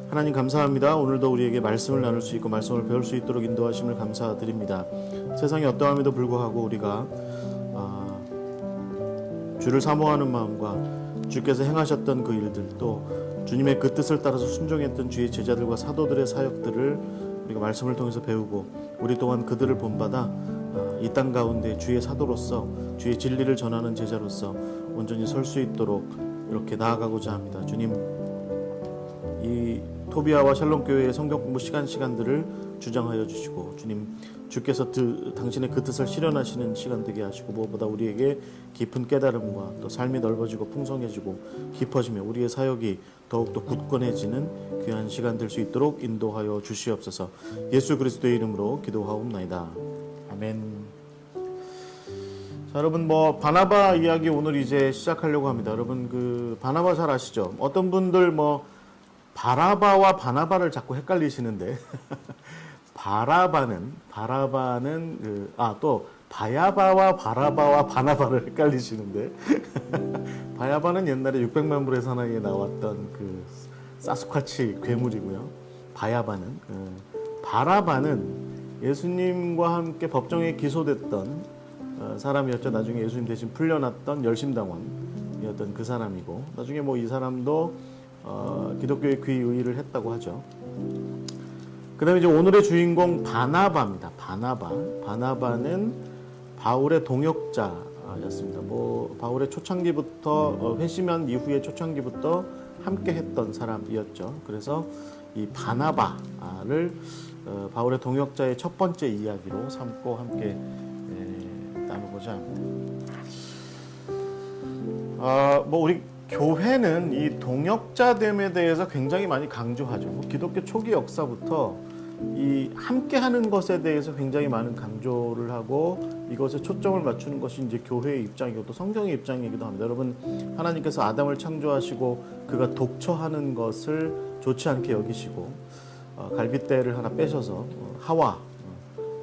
하나님 감사합니다. 오늘도 우리에게 말씀을 나눌 수 있고 말씀을 배울 수 있도록 인도하심을 감사드립니다. 세상에 어떠함에도 불구하고 우리가 주를 사모하는 마음과 주께서 행하셨던 그 일들, 또 주님의 그 뜻을 따라서 순종했던 주의 제자들과 사도들의 사역들을 우리가 말씀을 통해서 배우고 우리 또한 그들을 본받아 이 땅 가운데 주의 사도로서 주의 진리를 전하는 제자로서 온전히 설 수 있도록 이렇게 나아가고자 합니다. 주님, 이 토비아와 샬롬교회의 성경 공부 시간들을 주장하여 주시고, 주님 주께서 당신의 그 뜻을 실현하시는 시간 되게 하시고, 무엇보다 우리에게 깊은 깨달음과 또 삶이 넓어지고 풍성해지고 깊어지며 우리의 사역이 더욱더 굳건해지는 귀한 시간 될 수 있도록 인도하여 주시옵소서. 예수 그리스도의 이름으로 기도하옵나이다. 아멘. 자, 여러분, 바나바 이야기 오늘 이제 시작하려고 합니다. 여러분, 바나바 잘 아시죠? 어떤 분들 바라바와 바나바를 자꾸 헷갈리시는데 바라바는 또 바야바와 바라바와 바나바를 헷갈리시는데 바야바는 옛날에 600만 불의 사나이에 나왔던 그 사스쿼치 괴물이고요. 바라바는 예수님과 함께 법정에 기소됐던 사람이었죠. 나중에 예수님 대신 풀려났던 열심당원이었던 그 사람이고, 나중에 이 사람도 기독교의 귀의를 했다고 하죠. 그 다음에 이제 오늘의 주인공 바나바입니다. 바나바는 바울의 동역자였습니다. 바울의 초창기부터, 회심한 이후의 초창기부터 함께 했던 사람이었죠. 그래서 이 바나바를 바울의 동역자의 첫 번째 이야기로 삼고 함께 나누고자 합니다. 우리 교회는 이 동역자됨에 대해서 굉장히 많이 강조하죠. 기독교 초기 역사부터 이 함께하는 것에 대해서 굉장히 많은 강조를 하고 이것에 초점을 맞추는 것이 이제 교회의 입장이고 또 성경의 입장이기도 합니다. 여러분, 하나님께서 아담을 창조하시고 그가 독처하는 것을 좋지 않게 여기시고 갈빗대를 하나 빼셔서 하와,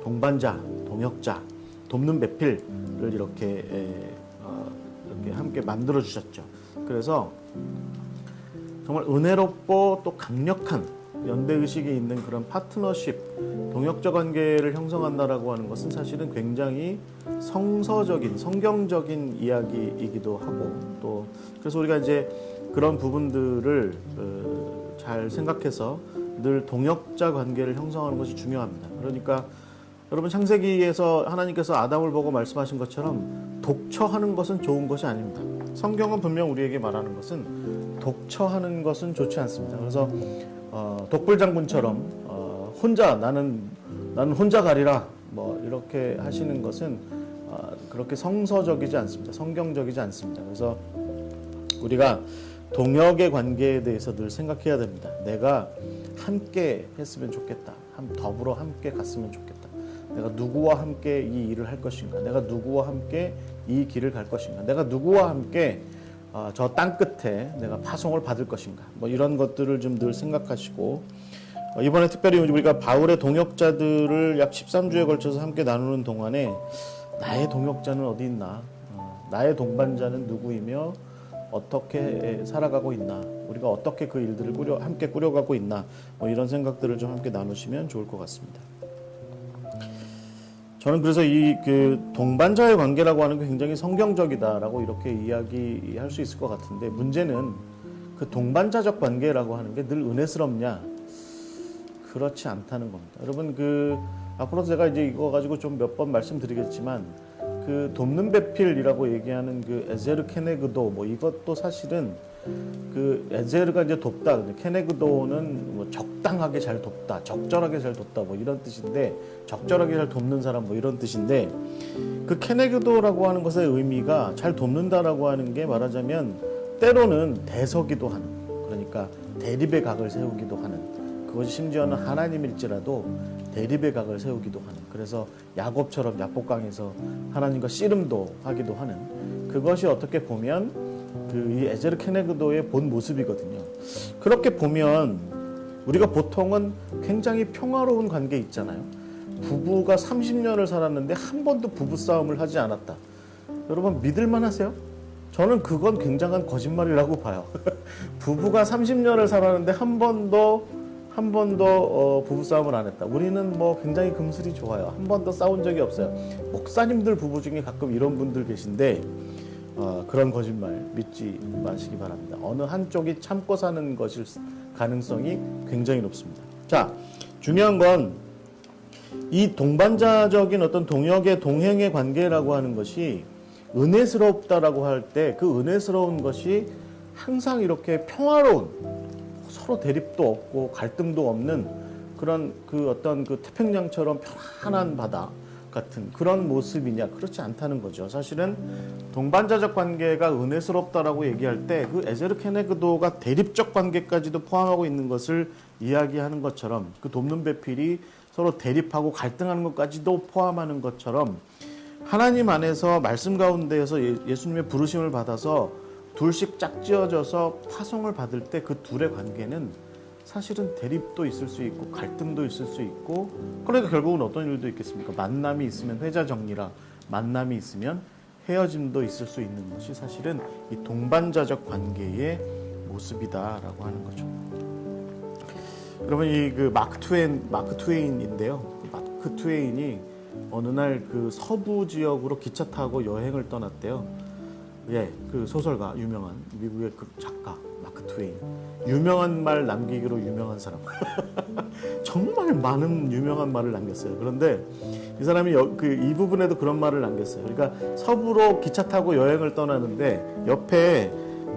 동반자, 동역자, 돕는 배필을 이렇게 함께 만들어 주셨죠. 그래서 정말 은혜롭고 또 강력한 연대의식이 있는 그런 파트너십, 동역자 관계를 형성한다라고 하는 것은 사실은 굉장히 성서적인, 성경적인 이야기이기도 하고, 또 그래서 우리가 이제 그런 부분들을 잘 생각해서 늘 동역자 관계를 형성하는 것이 중요합니다. 그러니까 여러분, 창세기에서 하나님께서 아담을 보고 말씀하신 것처럼 독처하는 것은 좋은 것이 아닙니다. 성경은 분명 우리에게 말하는 것은 독처하는 것은 좋지 않습니다. 그래서 독불장군처럼 나는 혼자 가리라 이렇게 하시는 것은 그렇게 성서적이지 않습니다. 성경적이지 않습니다. 그래서 우리가 동역의 관계에 대해서 늘 생각해야 됩니다. 내가 함께 했으면 좋겠다. 더불어 함께 갔으면 좋겠다. 내가 누구와 함께 이 일을 할 것인가? 내가 누구와 함께 이 길을 갈 것인가? 내가 누구와 함께 저 땅 끝에 내가 파송을 받을 것인가? 이런 것들을 좀 늘 생각하시고, 이번에 특별히 우리가 바울의 동역자들을 약 13주에 걸쳐서 함께 나누는 동안에 나의 동역자는 어디 있나? 나의 동반자는 누구이며 어떻게 살아가고 있나? 우리가 어떻게 그 일들을 함께 꾸려가고 있나? 이런 생각들을 좀 함께 나누시면 좋을 것 같습니다. 저는 그래서 그 동반자의 관계라고 하는 게 굉장히 성경적이다라고 이렇게 이야기할 수 있을 것 같은데, 문제는 그 동반자적 관계라고 하는 게 늘 은혜스럽냐? 그렇지 않다는 겁니다. 여러분, 앞으로 제가 이제 이거 가지고 좀 몇 번 말씀드리겠지만, 그 돕는 배필이라고 얘기하는 그 에제르 케네그도 이것도 사실은 그 에제르가 이제 돕다, 케네그도는 적당하게 잘 돕다, 적절하게 잘 돕다 이런 뜻인데, 적절하게 잘 돕는 사람 이런 뜻인데, 그 케네그도라고 하는 것의 의미가 잘 돕는다라고 하는 게 말하자면 때로는 대서기도 하는, 그러니까 대립의 각을 세우기도 하는, 그것이 심지어는 하나님일지라도 대립의 각을 세우기도 하는, 그래서 야곱처럼 야복강에서 하나님과 씨름도 하기도 하는, 그것이 어떻게 보면 이 에제르 케네그도의 본 모습이거든요. 그렇게 보면 우리가 보통은 굉장히 평화로운 관계 있잖아요. 부부가 30년을 살았는데 한 번도 부부싸움을 하지 않았다. 여러분, 믿을만 하세요? 저는 그건 굉장한 거짓말이라고 봐요. 부부가 30년을 살았는데 한 번도 부부싸움을 안 했다. 우리는 뭐 굉장히 금슬이 좋아요. 한 번도 싸운 적이 없어요. 목사님들 부부 중에 가끔 이런 분들 계신데 그런 거짓말 믿지 마시기 바랍니다. 어느 한쪽이 참고 사는 것일 가능성이 굉장히 높습니다. 자, 중요한 건 이 동반자적인 어떤 동역의 동행의 관계라고 하는 것이 은혜스럽다라고 할 때 그 은혜스러운 것이 항상 이렇게 평화로운, 서로 대립도 없고 갈등도 없는 그런 그 어떤 그 태평양처럼 편안한 바다 같은 그런 모습이냐? 그렇지 않다는 거죠. 사실은 동반자적 관계가 은혜스럽다라고 얘기할 때 그 에제르 케네그도가 대립적 관계까지도 포함하고 있는 것을 이야기하는 것처럼, 그 돕는 배필이 서로 대립하고 갈등하는 것까지도 포함하는 것처럼, 하나님 안에서 말씀 가운데에서 예수님의 부르심을 받아서 둘씩 짝지어져서 파송을 받을 때 그 둘의 관계는 사실은 대립도 있을 수 있고 갈등도 있을 수 있고, 그러니까 결국은 어떤 일도 있겠습니까? 만남이 있으면 회자 정리라, 만남이 있으면 헤어짐도 있을 수 있는 것이 사실은 이 동반자적 관계의 모습이다라고 하는 거죠. 여러분, 이 그 마크 트웨인인데요. 마크 트웨인이 어느 날 그 서부 지역으로 기차 타고 여행을 떠났대요. 예, 그 소설가, 유명한 미국의 그 작가 마크 트웨인. 유명한 말 남기기로 유명한 사람. 정말 많은 유명한 말을 남겼어요. 그런데 이 사람이 이 부분에도 그런 말을 남겼어요. 그러니까 서부로 기차 타고 여행을 떠나는데 옆에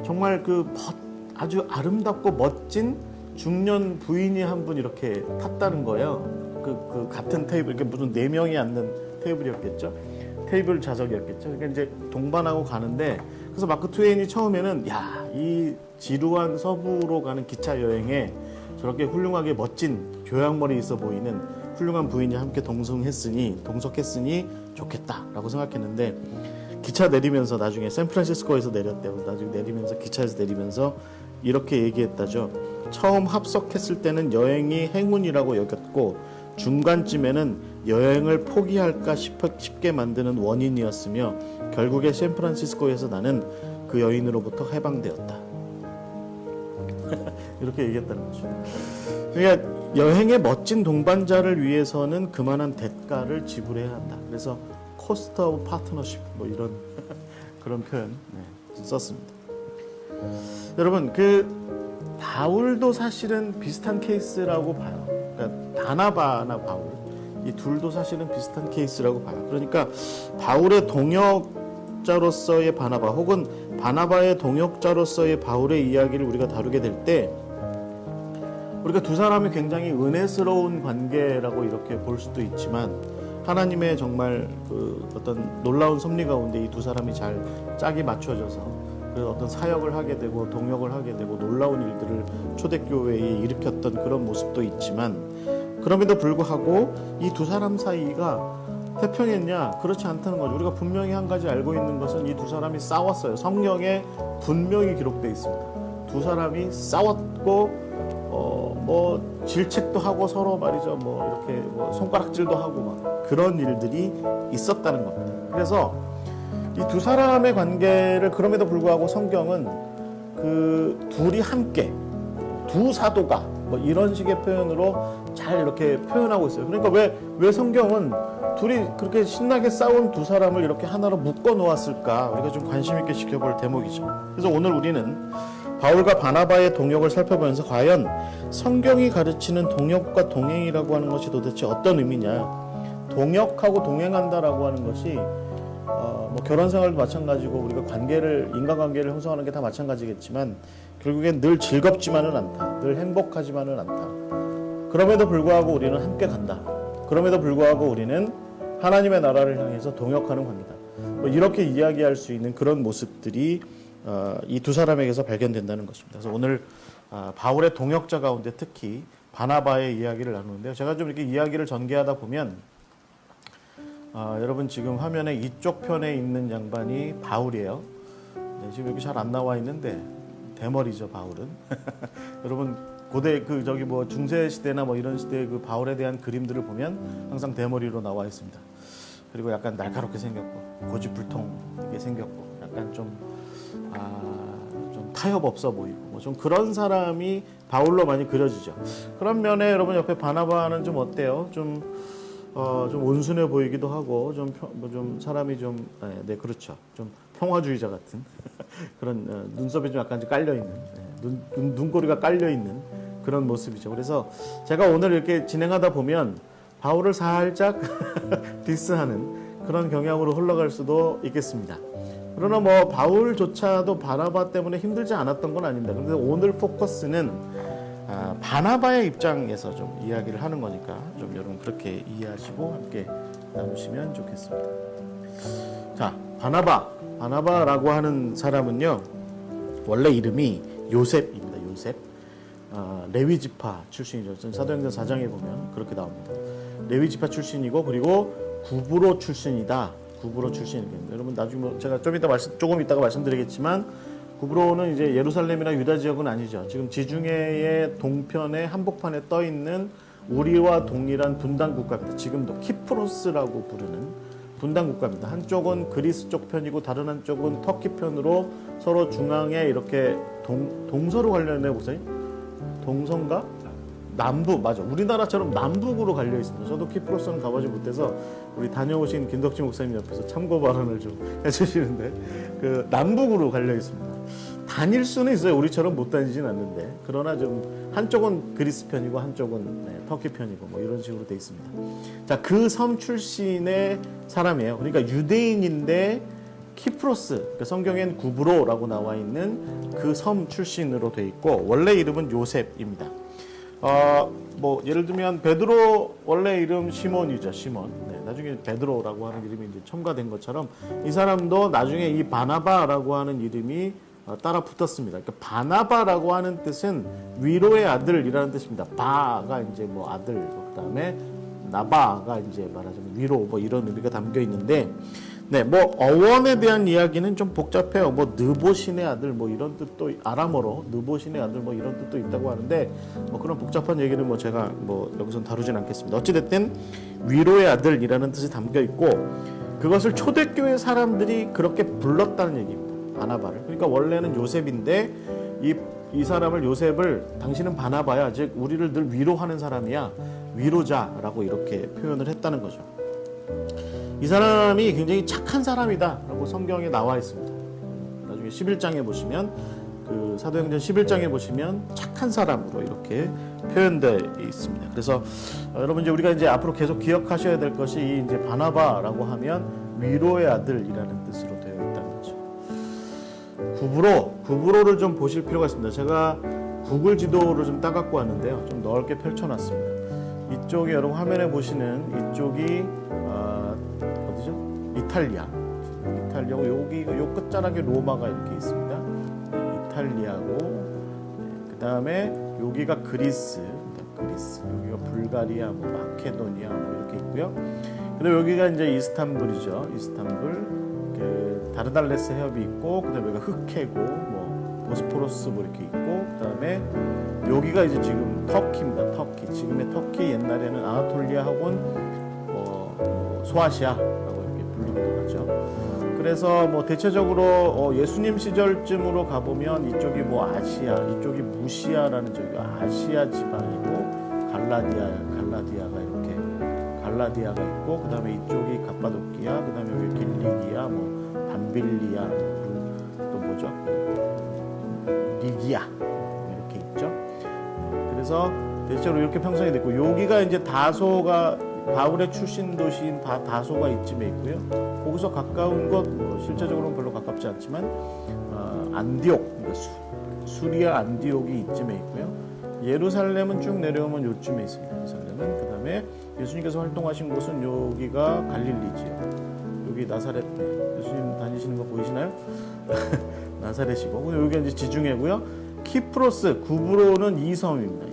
정말 아주 아름답고 멋진 중년 부인이 한 분 이렇게 탔다는 거예요. 그 같은 테이블, 이렇게 무슨 4명이 앉는 테이블이었겠죠. 테이블 좌석이었겠죠. 그러니까 이제 동반하고 가는데, 그래서 마크 트웨인이 처음에는 이 지루한 서부로 가는 기차 여행에 저렇게 훌륭하게 멋진 교양머리 있어 보이는 훌륭한 부인이 함께 동석했으니 좋겠다라고 생각했는데, 기차 내리면서 나중에 샌프란시스코에서 내렸대요. 나중에 내리면서 기차에서 내리면서 이렇게 얘기했다죠. 처음 합석했을 때는 여행이 행운이라고 여겼고 중간쯤에는 여행을 포기할까 싶게 만드는 원인이었으며 결국에 샌프란시스코에서 나는 그 여인으로부터 해방되었다. 이렇게 얘기했다는 거죠. 그러니까 여행의 멋진 동반자를 위해서는 그만한 대가를 지불해야 한다. 그래서 코스트 오브 파트너십 뭐 이런 그런 표현 썼습니다. 여러분, 바울도 사실은 비슷한 케이스라고 봐요. 그러니까 바나바나 바울, 이 둘도 사실은 비슷한 케이스라고 봐요. 그러니까 바울의 동역자로서의 바나바, 혹은 바나바의 동역자로서의 바울의 이야기를 우리가 다루게 될 때, 우리가 두 사람이 굉장히 은혜스러운 관계라고 이렇게 볼 수도 있지만, 하나님의 정말 어떤 놀라운 섭리 가운데 이 두 사람이 잘 짝이 맞춰져서 어떤 사역을 하게 되고 동역을 하게 되고 놀라운 일들을 초대교회에 일으켰던 그런 모습도 있지만, 그럼에도 불구하고 이 두 사람 사이가 태평했냐? 그렇지 않다는 거죠. 우리가 분명히 한 가지 알고 있는 것은 이 두 사람이 싸웠어요. 성경에 분명히 기록되어 있습니다. 두 사람이 싸웠고 질책도 하고 서로 말이죠. 이렇게 손가락질도 하고 막 그런 일들이 있었다는 겁니다. 그래서 이 두 사람의 관계를, 그럼에도 불구하고 성경은 둘이 함께, 두 사도가 이런 식의 표현으로 잘 이렇게 표현하고 있어요. 그러니까 왜 성경은 둘이 그렇게 신나게 싸운 두 사람을 이렇게 하나로 묶어 놓았을까? 우리가 좀 관심 있게 지켜볼 대목이죠. 그래서 오늘 우리는 바울과 바나바의 동역을 살펴보면서 과연 성경이 가르치는 동역과 동행이라고 하는 것이 도대체 어떤 의미냐? 동역하고 동행한다라고 하는 것이 결혼 생활도 마찬가지고 우리가 인간관계를 형성하는 게 다 마찬가지겠지만 결국엔 늘 즐겁지만은 않다. 늘 행복하지만은 않다. 그럼에도 불구하고 우리는 함께 간다. 그럼에도 불구하고 우리는 하나님의 나라를 향해서 동역하는 관계다. 이렇게 이야기할 수 있는 그런 모습들이 이 두 사람에게서 발견된다는 것입니다. 그래서 오늘 바울의 동역자 가운데 특히 바나바의 이야기를 나누는데요. 제가 좀 이렇게 이야기를 전개하다 보면 여러분 지금 화면에 이쪽 편에 있는 양반이 바울이에요. 네, 지금 여기 잘 안 나와 있는데 대머리죠, 바울은. 여러분 고대 중세 시대나 이런 시대의 그 바울에 대한 그림들을 보면 항상 대머리로 나와 있습니다. 그리고 약간 날카롭게 생겼고 고집불통하게 생겼고 약간 좀 좀 타협 없어 보이고 뭐 좀 그런 사람이 바울로 많이 그려지죠. 그런 면에 여러분 옆에 바나바는 좀 어때요? 좀 온순해 보이기도 하고 좀 사람이 좀 네, 그렇죠. 좀 평화주의자 같은 그런 눈썹이 좀 약간 좀 깔려 있는 눈꼬리가 깔려 있는 그런 모습이죠. 그래서 제가 오늘 이렇게 진행하다 보면 바울을 살짝 디스하는 그런 경향으로 흘러갈 수도 있겠습니다. 그러나 뭐 바울조차도 바나바 때문에 힘들지 않았던 건 아닙니다. 그런데 오늘 포커스는 바나바의 입장에서 좀 이야기를 하는 거니까 좀 여러분 그렇게 이해하시고 함께 나누시면 좋겠습니다. 자, 바나바라고 하는 사람은요, 원래 이름이 요셉입니다. 요셉. 레위 지파 출신이죠. 사도행전 4장에 보면 그렇게 나옵니다. 레위 지파 출신이고 그리고 구브로 출신이다. 구브로 출신입니다. 여러분 나중에 제가 조금 이따가 말씀드리겠지만 구브로는 이제 예루살렘이나 유다 지역은 아니죠. 지금 지중해의 동편의 한복판에 떠 있는 우리와 동일한 분단 국가입니다. 지금도 키프로스라고 부르는 분단 국가입니다. 한쪽은 그리스 쪽 편이고 다른 한쪽은 터키 편으로 서로 중앙에 이렇게 동서로 갈려있네요, 목사님. 동서인가? 남부, 맞아. 우리나라처럼 남북으로 갈려 있습니다. 저도 키프로스는 가보지 못해서 우리 다녀오신 김덕진 목사님 옆에서 참고 발언을 좀 해주시는데 그 남북으로 갈려 있습니다. 다닐 수는 있어요. 우리처럼 못 다니진 않는데 그러나 좀 한쪽은 그리스 편이고 한쪽은 터키 편이고 뭐 이런 식으로 돼 있습니다. 자, 그 섬 출신의 사람이에요. 그러니까 유대인인데 키프로스, 그러니까 성경엔 구브로라고 나와 있는 그 섬 출신으로 돼 있고 원래 이름은 요셉입니다. 뭐 예를 들면 베드로 원래 이름 시몬이죠. 시몬. 네, 나중에 베드로라고 하는 이름이 이제 첨가된 것처럼 이 사람도 나중에 이 바나바라고 하는 이름이 따라 붙었습니다. 그러니까 바나바라고 하는 뜻은 위로의 아들이라는 뜻입니다. 바가 이제 뭐 아들, 그다음에 나바가 이제 말하자면 위로 뭐 이런 의미가 담겨 있는데, 네, 뭐 어원에 대한 이야기는 좀 복잡해요. 뭐 느보신의 아들 뭐 이런 뜻도 아람어로 느보신의 아들 뭐 이런 뜻도 있다고 하는데 뭐 그런 복잡한 얘기를 뭐 제가 뭐 여기서 다루진 않겠습니다. 어찌됐든 위로의 아들이라는 뜻이 담겨 있고 그것을 초대교회 사람들이 그렇게 불렀다는 얘기입니다. 바나바를. 그러니까 원래는 요셉인데 이 사람을 요셉을 당신은 바나바야, 즉 우리를 늘 위로하는 사람이야, 위로자라고 이렇게 표현을 했다는 거죠. 이 사람이 굉장히 착한 사람이다 라고 성경에 나와 있습니다. 나중에 11장에 보시면 그 사도행전 11장에 보시면 착한 사람으로 이렇게 표현되어 있습니다. 그래서 여러분 이제 우리가 이제 앞으로 계속 기억하셔야 될 것이 이 이제 바나바라고 하면 위로의 아들이라는 뜻으로 되어 있다는 거죠. 구브로를 좀 보실 필요가 있습니다. 제가 구글 지도를 좀 따갖고 왔는데요. 좀 넓게 펼쳐놨습니다. 이쪽에 여러분 화면에 보시는 이쪽이 이탈리아고 요 끝자락에 로마가 이렇게 있습니다. 이탈리아고 그 다음에 여기가 그리스, 여기가 불가리아, 뭐 마케도니아 뭐 이렇게 있고요. 그다음에 여기가 이제 이스탄불이죠. 이스탄불, 그 다르달레스 해협이 있고, 그다음에 여기가 흑해고, 뭐 보스포러스 뭐 이렇게 있고, 그다음에 여기가 이제 지금 터키입니다. 터키. 지금의 터키, 옛날에는 아나톨리아 혹은 소아시아라고 이렇게 불리기도 하죠. 그래서 뭐 대체적으로 예수님 시절쯤으로 가보면 이쪽이 뭐 아시아, 이쪽이 무시아라는 저기가 아시아 지방이고 갈라디아가 있고, 그 다음에 이쪽이 갑바도키아, 그 다음에 여기 길리기아, 뭐 밤빌리아, 또 뭐죠? 리기아 이렇게 있죠. 그래서 대체로 이렇게 형성이 됐고, 여기가 이제 다소가 바울의 출신 도시인 다소가 이쯤에 있고요. 거기서 가까운 것, 뭐 실제적으로는 별로 가깝지 않지만 안디옥, 그러니까 수리아 안디옥이 이쯤에 있고요. 예루살렘은 쭉 내려오면 요쯤에 있습니다. 예루살렘은. 그 다음에 예수님께서 활동하신 곳은 여기가 갈릴리지요. 여기 나사렛, 예수님 다니시는 거 보이시나요? 나사렛이고, 여기가 이제 지중해고요. 키프로스, 구브로는 이 섬입니다.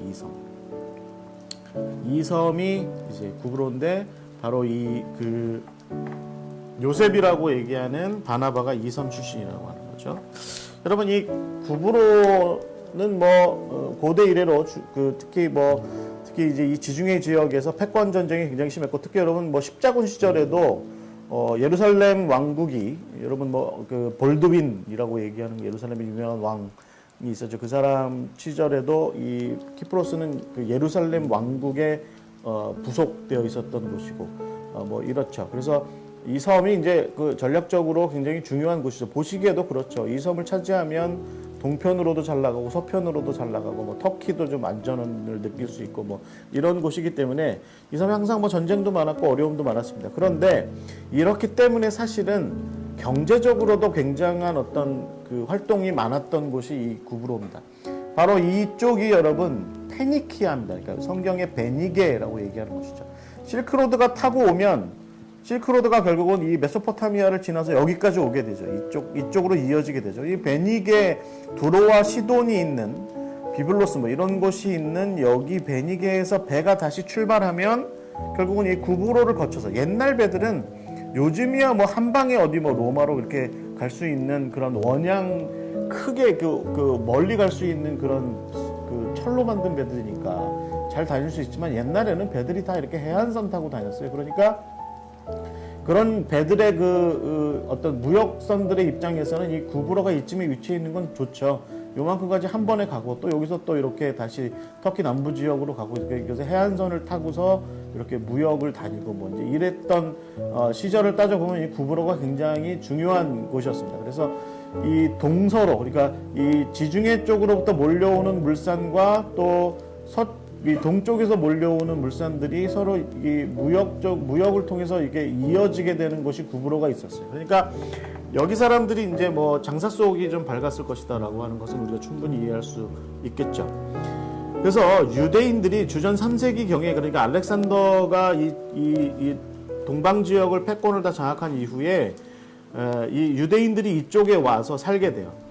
이 섬이 이제 구브로인데 바로 그 요셉이라고 얘기하는 바나바가 이 섬 출신이라고 하는 거죠. 여러분 이 구브로는 뭐 고대 이래로 특히 이제 이 지중해 지역에서 패권 전쟁이 굉장히 심했고, 특히 여러분 뭐 십자군 시절에도 예루살렘 왕국이 여러분 뭐 그 볼드윈이라고 얘기하는 예루살렘의 유명한 왕이 있었죠. 그 사람 시절에도 이 키프로스는 그 예루살렘 왕국에 부속되어 있었던 곳이고 뭐 이렇죠. 그래서 이 섬이 이제 그 전략적으로 굉장히 중요한 곳이죠. 보시기에도 그렇죠. 이 섬을 차지하면 동편으로도 잘 나가고 서편으로도 잘 나가고 뭐 터키도 좀 안전을 느낄 수 있고 뭐 이런 곳이기 때문에 이 섬이 항상 뭐 전쟁도 많았고 어려움도 많았습니다. 그런데 이렇기 때문에 사실은 경제적으로도 굉장한 어떤 그 활동이 많았던 곳이 이 구브로입니다. 바로 이쪽이 여러분 페니키아입니다. 그러니까 성경의 베니게라고 얘기하는 곳이죠. 실크로드가 타고 오면 실크로드가 결국은 이 메소포타미아를 지나서 여기까지 오게 되죠. 이쪽으로 이어지게 되죠. 이 베니게, 두로와 시돈이 있는 비블로스 뭐 이런 곳이 있는 여기 베니게에서 배가 다시 출발하면 결국은 이 구브로를 거쳐서 옛날 배들은 요즘이야 뭐 한 방에 어디 뭐 로마로 이렇게 갈 수 있는 그런 원양 크게 그 멀리 갈 수 있는 그런 그 철로 만든 배들이니까 잘 다닐 수 있지만 옛날에는 배들이 다 이렇게 해안선 타고 다녔어요. 그러니까 그런 배들의 어떤 무역선들의 입장에서는 이 구브로가 이쯤에 위치해 있는 건 좋죠. 요만큼까지 한 번에 가고 또 여기서 또 이렇게 다시 터키 남부 지역으로 가고 그래서 해안선을 타고서 이렇게 무역을 다니고 뭐 이제 이랬던 시절을 따져보면 이 구브로가 굉장히 중요한 곳이었습니다. 그래서 이 동서로 그러니까 이 지중해 쪽으로부터 몰려오는 물산과 또 이 동쪽에서 몰려오는 물산들이 서로 이 무역을 통해서 이게 이어지게 되는 곳이 구브로가 있었어요. 그러니까 여기 사람들이 이제 뭐 장사 속이 좀 밝았을 것이다라고 하는 것은 우리가 충분히 이해할 수 있겠죠. 그래서 유대인들이 주전 3세기 경에 그러니까 알렉산더가 이 동방 지역을 패권을 다 장악한 이후에 이 유대인들이 이쪽에 와서 살게 돼요.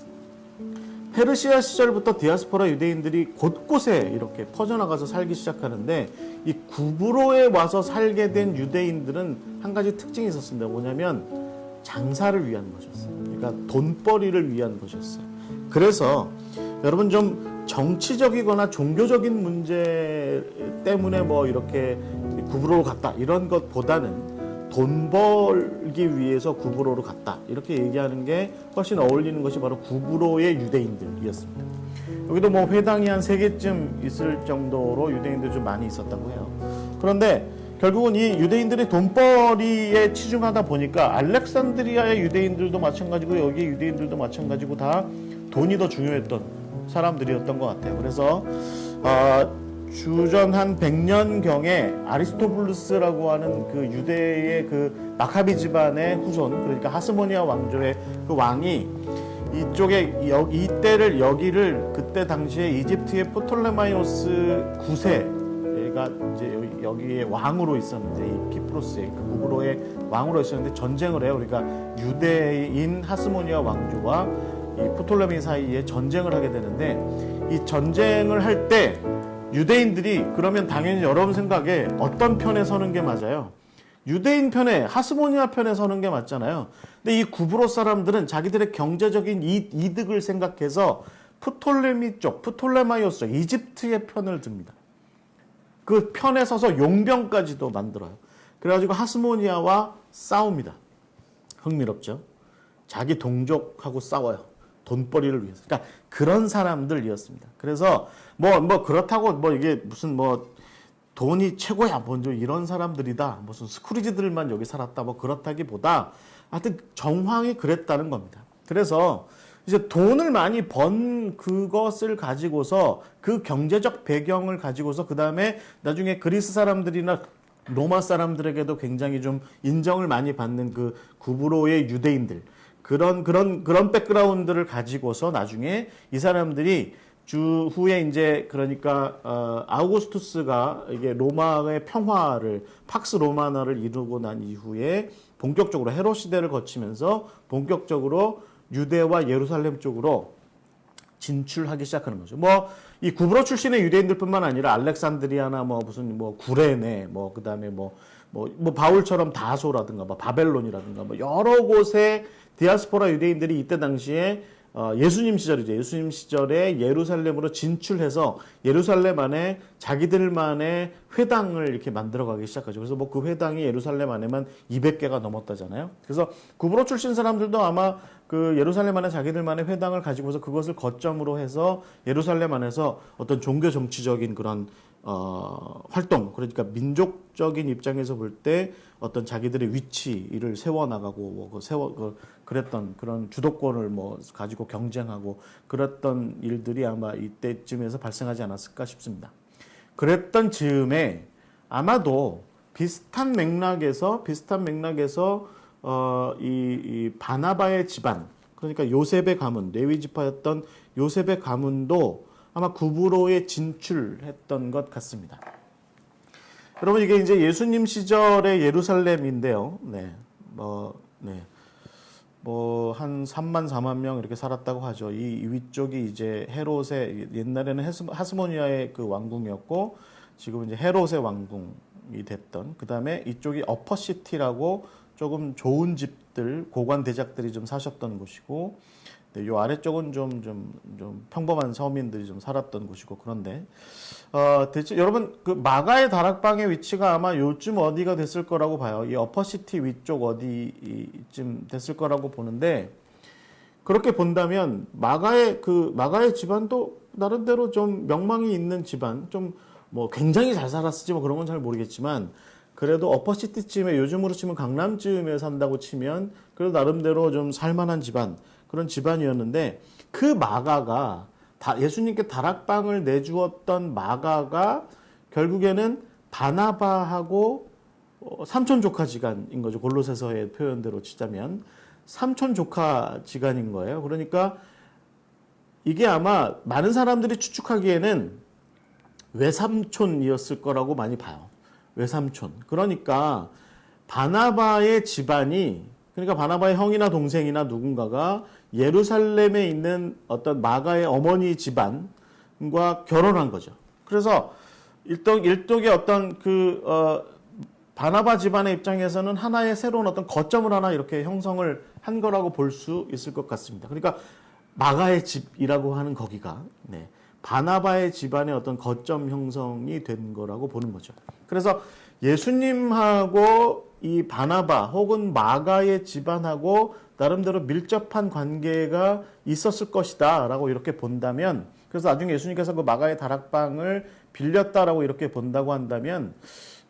페르시아 시절부터 디아스포라 유대인들이 곳곳에 이렇게 퍼져나가서 살기 시작하는데 이 구브로에 와서 살게 된 유대인들은 한 가지 특징이 있었습니다. 뭐냐면 장사를 위한 것이었어요. 그러니까 돈벌이를 위한 것이었어요. 그래서 여러분 좀 정치적이거나 종교적인 문제 때문에 뭐 이렇게 구브로로 갔다 이런 것보다는 돈 벌기 위해서 구브로로 갔다 이렇게 얘기하는 게 훨씬 어울리는 것이 바로 구브로의 유대인들이었습니다. 여기도 뭐 회당이 한 3개쯤 있을 정도로 유대인들이 좀 많이 있었다고 해요. 그런데 결국은 이 유대인들이 돈벌이에 치중하다 보니까 알렉산드리아의 유대인들도 마찬가지고 여기 유대인들도 마찬가지고 다 돈이 더 중요했던 사람들이었던 것 같아요. 그래서 주전 한 100년경에 아리스토블루스라고 하는 그 유대의 그 마카비 집안의 후손, 그러니까 하스모니아 왕조의 그 왕이 이쪽에 이때를 여기를 그때 당시에 이집트의 포톨레마이오스 9세가 이제 여기에 왕으로 있었는데 이 키프로스의 그 구브로의 왕으로 있었는데 전쟁을 해요. 그러니까 유대인 하스모니아 왕조와 이 포톨레미 사이에 전쟁을 하게 되는데 이 전쟁을 할 때 유대인들이 그러면 당연히 여러분 생각에 어떤 편에 서는 게 맞아요? 유대인 편에 하스모니아 편에 서는 게 맞잖아요. 근데 이 구브로 사람들은 자기들의 경제적인 이득을 생각해서 프톨레미 쪽, 프톨레마이오스 이집트의 편을 듭니다. 그 편에 서서 용병까지도 만들어요. 그래가지고 하스모니아와 싸웁니다. 흥미롭죠? 자기 동족하고 싸워요. 돈벌이를 위해서. 그러니까 그런 사람들이었습니다. 그래서 뭐 그렇다고 뭐 이게 무슨 뭐 돈이 최고야 뭐 이런 사람들이다. 무슨 스크루지들만 여기 살았다. 뭐 그렇다기보다 하여튼 정황이 그랬다는 겁니다. 그래서 이제 돈을 많이 번 그것을 가지고서 그 경제적 배경을 가지고서 그 다음에 나중에 그리스 사람들이나 로마 사람들에게도 굉장히 좀 인정을 많이 받는 그 구브로의 유대인들 그런 백그라운드를 가지고서 나중에 이 사람들이 후에 이제 그러니까 아우구스투스가 이게 로마의 평화를 팍스 로마나를 이루고 난 이후에 본격적으로 헤롯 시대를 거치면서 본격적으로 유대와 예루살렘 쪽으로 진출하기 시작하는 거죠. 뭐 이 구브로 출신의 유대인들뿐만 아니라 알렉산드리아나 뭐 무슨 뭐 구레네 뭐 그다음에 뭐 바울처럼 다소라든가 뭐 바벨론이라든가 뭐 여러 곳에 디아스포라 유대인들이 이때 당시에 예수님 시절이죠. 예수님 시절에 예루살렘으로 진출해서 예루살렘 안에 자기들만의 회당을 이렇게 만들어가기 시작하죠. 그래서 뭐 그 회당이 예루살렘 안에만 200개가 넘었다잖아요. 그래서 구브로 출신 사람들도 아마 그 예루살렘 안에 자기들만의 회당을 가지고서 그것을 거점으로 해서 예루살렘 안에서 어떤 종교 정치적인 그런 활동, 그러니까 민족적인 입장에서 볼 때 어떤 자기들의 위치를 세워나가고 그랬던 그런 주도권을 뭐 가지고 경쟁하고 그랬던 일들이 아마 이때쯤에서 발생하지 않았을까 싶습니다. 그랬던 즈음에 아마도 비슷한 맥락에서 이 바나바의 집안, 그러니까 요셉의 가문, 레위 지파였던 요셉의 가문도 아마 구브로에 진출했던 것 같습니다. 여러분, 이게 이제 예수님 시절의 예루살렘인데요. 한 3만 4만 명 이렇게 살았다고 하죠. 이 위쪽이 이제 헤롯의, 옛날에는 하스모니아의 그 왕궁이었고, 지금 이제 헤롯의 왕궁이 됐던, 그 다음에 이쪽이 어퍼시티라고 조금 좋은 집들, 고관 대작들이 좀 사셨던 곳이고, 네, 요 아래쪽은 좀 평범한 서민들이 좀 살았던 곳이고, 그런데, 대체, 여러분, 그 마가의 다락방의 위치가 아마 요쯤 어디가 됐을 거라고 봐요. 이 어퍼시티 위쪽 어디쯤 됐을 거라고 보는데, 그렇게 본다면, 마가의 집안도 나름대로 좀 명망이 있는 집안, 좀 뭐 굉장히 잘 살았을지 뭐 그런 건 잘 모르겠지만, 그래도 어퍼시티쯤에 요즘으로 치면 강남쯤에 산다고 치면, 그래도 나름대로 좀 살만한 집안, 그런 집안이었는데, 그 마가가 예수님께 다락방을 내주었던 마가가 결국에는 바나바하고 삼촌 조카지간인 거죠. 골로새서의 표현대로 치자면 삼촌 조카지간인 거예요. 그러니까 이게 아마 많은 사람들이 추측하기에는 외삼촌이었을 거라고 많이 봐요. 외삼촌. 그러니까 바나바의 집안이, 그러니까 바나바의 형이나 동생이나 누군가가 예루살렘에 있는 어떤 마가의 어머니 집안과 결혼한 거죠. 그래서 일종의 어떤 바나바 집안의 입장에서는 하나의 새로운 어떤 거점을 하나 이렇게 형성을 한 거라고 볼 수 있을 것 같습니다. 그러니까 마가의 집이라고 하는 거기가, 네, 바나바의 집안의 어떤 거점 형성이 된 거라고 보는 거죠. 그래서 예수님하고 이 바나바 혹은 마가의 집안하고 나름대로 밀접한 관계가 있었을 것이다 라고 이렇게 본다면, 그래서 나중에 예수님께서 그 마가의 다락방을 빌렸다라고 이렇게 본다고 한다면,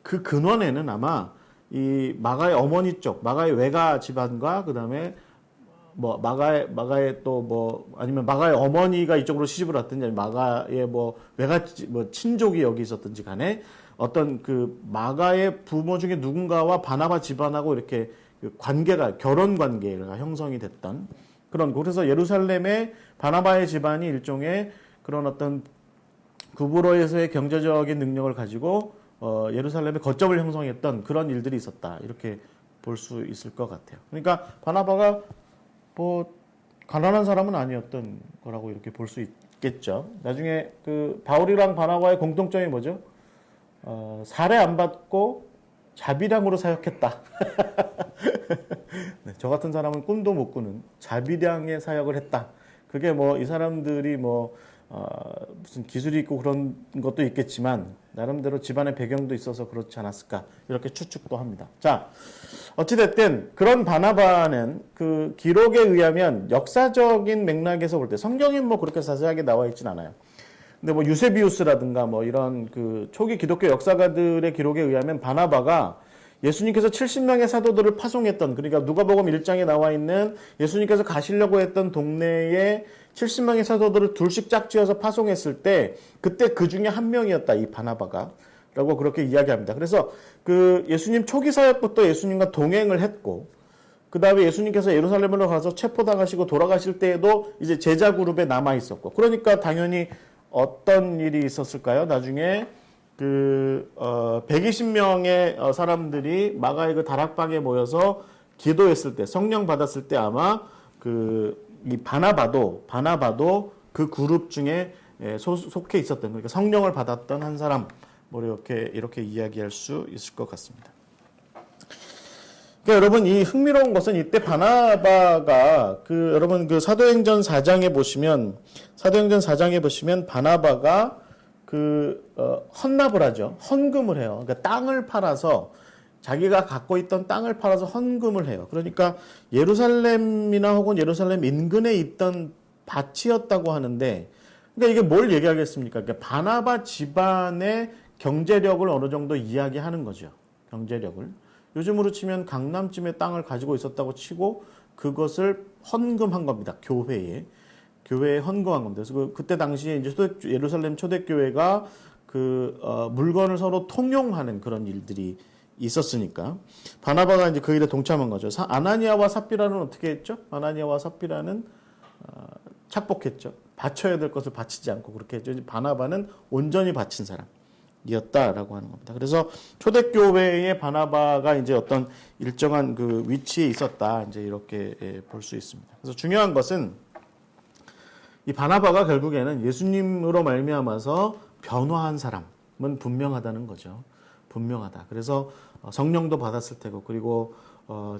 그 근원에는 아마 이 마가의 어머니 쪽, 마가의 외가 집안과 그 다음에 뭐 마가의 또 뭐 아니면 마가의 어머니가 이쪽으로 시집을 왔든지, 마가의 뭐 외가 뭐 친족이 여기 있었든지 간에 어떤 그 마가의 부모 중에 누군가와 바나바 집안하고 이렇게 관계가, 결혼 관계가 형성이 됐던 그런, 그래서 예루살렘의 바나바의 집안이 일종의 그런 어떤 구브로에서의 경제적인 능력을 가지고 예루살렘의 거점을 형성했던 그런 일들이 있었다, 이렇게 볼 수 있을 것 같아요. 그러니까 바나바가 뭐 가난한 사람은 아니었던 거라고 이렇게 볼 수 있겠죠. 나중에 그 바울이랑 바나바의 공통점이 뭐죠? 살해 안 받고 자비량으로 사역했다. 네, 저 같은 사람은 꿈도 못 꾸는 자비량의 사역을 했다. 그게 뭐 이 사람들이 뭐 무슨 기술이 있고 그런 것도 있겠지만 나름대로 집안의 배경도 있어서 그렇지 않았을까, 이렇게 추측도 합니다. 자, 어찌됐든 그런 바나바는 그 기록에 의하면 역사적인 맥락에서 볼 때, 성경에 뭐 그렇게 자세하게 나와 있진 않아요. 근데 뭐 유세비우스라든가 뭐 이런 그 초기 기독교 역사가들의 기록에 의하면 바나바가 예수님께서 70명의 사도들을 파송했던, 그러니까 누가복음 1장에 나와 있는 예수님께서 가시려고 했던 동네에 70명의 사도들을 둘씩 짝지어서 파송했을 때 그때 그 중에 한 명이었다, 이 바나바가. 라고 그렇게 이야기합니다. 그래서 그 예수님 초기 사역부터 예수님과 동행을 했고, 그 다음에 예수님께서 예루살렘으로 가서 체포당하시고 돌아가실 때에도 이제 제자 그룹에 남아 있었고, 그러니까 당연히 어떤 일이 있었을까요? 나중에 120명의 사람들이 마가의 그 다락방에 모여서 기도했을 때, 성령 받았을 때 아마 이 바나바도 그 그룹 중에 속해 있었던, 그러니까 성령을 받았던 한 사람, 뭐 이렇게 이야기할 수 있을 것 같습니다. 그러니까 여러분 이 흥미로운 것은 이때 바나바가 여러분 그 사도행전 4장에 보시면 바나바가 헌납을 하죠. 헌금을 해요. 그러니까 땅을 팔아서 자기가 갖고 있던 땅을 팔아서 헌금을 해요. 그러니까 예루살렘이나 혹은 예루살렘 인근에 있던 밭이었다고 하는데, 그러니까 이게 뭘 얘기하겠습니까? 그러니까 바나바 집안의 경제력을 어느 정도 이야기하는 거죠. 경제력을. 요즘으로 치면 강남쯤에 땅을 가지고 있었다고 치고 그것을 헌금한 겁니다. 교회에 헌금한 겁니다. 그래서 그때 당시에 이제 예루살렘 초대교회가 물건을 서로 통용하는 그런 일들이 있었으니까 바나바가 이제 그 일에 동참한 거죠. 아나니아와 삽비라는 어떻게 했죠? 아나니아와 삽비라는 착복했죠. 바쳐야 될 것을 바치지 않고 그렇게 했죠. 바나바는 온전히 바친 사람이었다라고 하는 겁니다. 그래서 초대교회의 바나바가 이제 어떤 일정한 그 위치에 있었다, 이제 이렇게 볼 수 있습니다. 그래서 중요한 것은 이 바나바가 결국에는 예수님으로 말미암아서 변화한 사람은 분명하다는 거죠. 분명하다. 그래서 성령도 받았을 테고, 그리고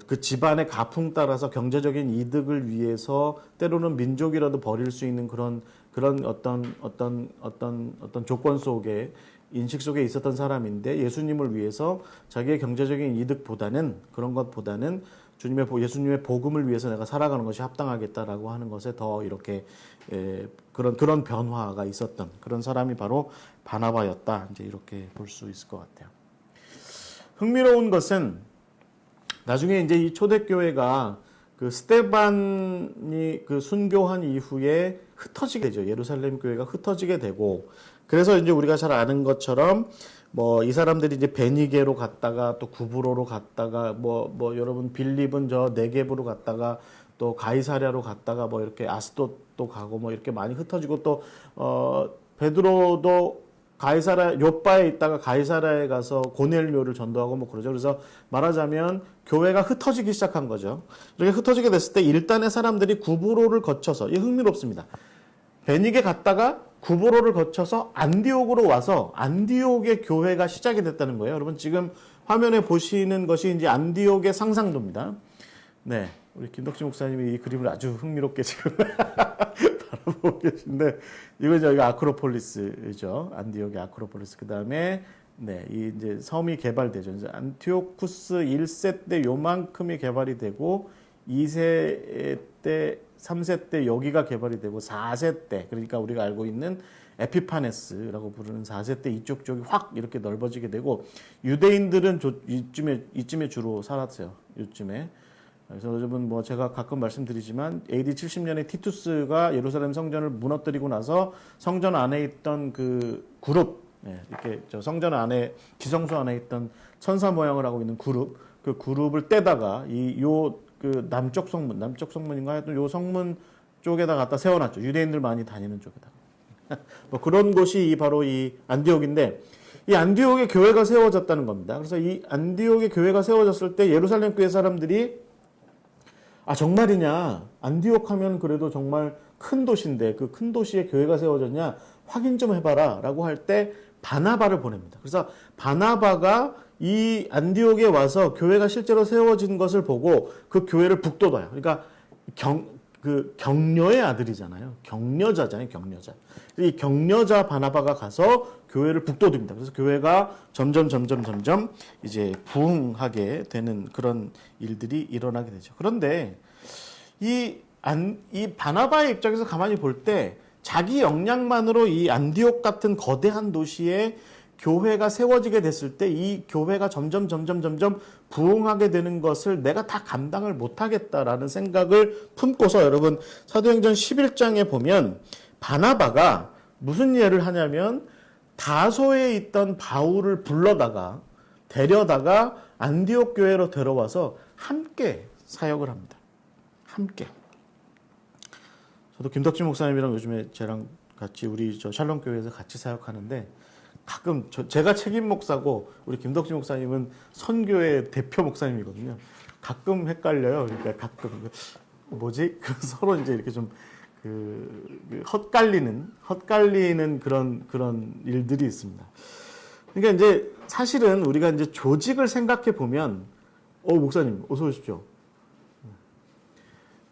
그 집안의 가풍 따라서 경제적인 이득을 위해서 때로는 민족이라도 버릴 수 있는 그런 어떤 조건 속에, 인식 속에 있었던 사람인데, 예수님을 위해서 자기의 경제적인 이득보다는, 그런 것보다는 예수님의 복음을 위해서 내가 살아가는 것이 합당하겠다라고 하는 것에 더 이렇게 그런 변화가 있었던 그런 사람이 바로 바나바였다, 이제 이렇게 볼 수 있을 것 같아요. 흥미로운 것은 나중에 이제 이 초대교회가 그 스데반이 그 순교한 이후에 흩어지게 되죠. 예루살렘 교회가 흩어지게 되고, 그래서 이제 우리가 잘 아는 것처럼 이 사람들이 이제 베니게로 갔다가 또 구브로로 갔다가 여러분 빌립은 저 네겝으로 갔다가 또 가이사랴로 갔다가 이렇게 아스돗도 가고 이렇게 많이 흩어지고, 또 베드로도 요빠에 있다가 가이사랴에 가서 고넬료를 전도하고 그러죠. 그래서 말하자면 교회가 흩어지기 시작한 거죠. 이렇게 흩어지게 됐을 때 일단의 사람들이 구브로를 거쳐서, 이게 흥미롭습니다. 베니게 갔다가 구브로를 거쳐서 안디옥으로 와서 안디옥의 교회가 시작이 됐다는 거예요. 여러분 지금 화면에 보시는 것이 이제 안디옥의 상상도입니다. 네, 우리 김덕진 목사님이 이 그림을 아주 흥미롭게 지금 바라보고 계신데, 이거 저희가 아크로폴리스죠. 안디옥의 아크로폴리스. 그 다음에 이 이제 섬이 개발되죠. 이제 안티오쿠스 1세 때 요만큼이 개발이 되고, 2세 때, 3세 때 여기가 개발이 되고, 4세 때, 그러니까 우리가 알고 있는 에피파네스라고 부르는 4세 때 이쪽 쪽이 확 이렇게 넓어지게 되고, 유대인들은 이쯤에 주로 살았어요. 이쯤에. 그래서 여러분 제가 가끔 말씀드리지만 AD 70년에 티투스가 예루살렘 성전을 무너뜨리고 나서 성전 안에 있던 그 그룹, 이렇게 저 성전 안에, 지성소 안에 있던 천사 모양을 하고 있는 그룹, 그 그룹을 떼다가 그 남쪽 성문인가 하여튼 요 성문 쪽에다 갖다 세워놨죠. 유대인들 많이 다니는 쪽에다. 그런 곳이 바로 이 안디옥인데, 이 안디옥의 교회가 세워졌다는 겁니다. 그래서 이 안디옥의 교회가 세워졌을 때 예루살렘 교회 사람들이 정말이냐, 안디옥 하면 그래도 정말 큰 도시인데 그 큰 도시에 교회가 세워졌냐 확인 좀 해봐라 라고 할 때 바나바를 보냅니다. 그래서 바나바가 이 안디옥에 와서 교회가 실제로 세워진 것을 보고 그 교회를 북돋아요. 그러니까 격려의 아들이잖아요. 격려자잖아요. 격려자. 이 격려자 바나바가 가서 교회를 북돋웁니다. 그래서 교회가 점점 이제 부흥하게 되는 그런 일들이 일어나게 되죠. 그런데 이 바나바의 입장에서 가만히 볼 때 자기 역량만으로 이 안디옥 같은 거대한 도시에 교회가 세워지게 됐을 때 이 교회가 점점 부흥하게 되는 것을 내가 다 감당을 못하겠다라는 생각을 품고서, 여러분 사도행전 11장에 보면 바나바가 무슨 예를 하냐면 다소에 있던 바울을 데려다가 안디옥 교회로 데려와서 함께 사역을 합니다. 함께. 저도 김덕진 목사님이랑 요즘에 저랑 같이 우리 샬롬 교회에서 같이 사역하는데, 가끔 제가 책임 목사고 우리 김덕진 목사님은 선교의 대표 목사님이거든요. 가끔 헷갈려요. 그러니까 가끔 서로 이제 이렇게 좀 헛갈리는 그런 일들이 있습니다. 그러니까 이제 사실은 우리가 이제 조직을 생각해 보면 목사님, 어서 오십시오.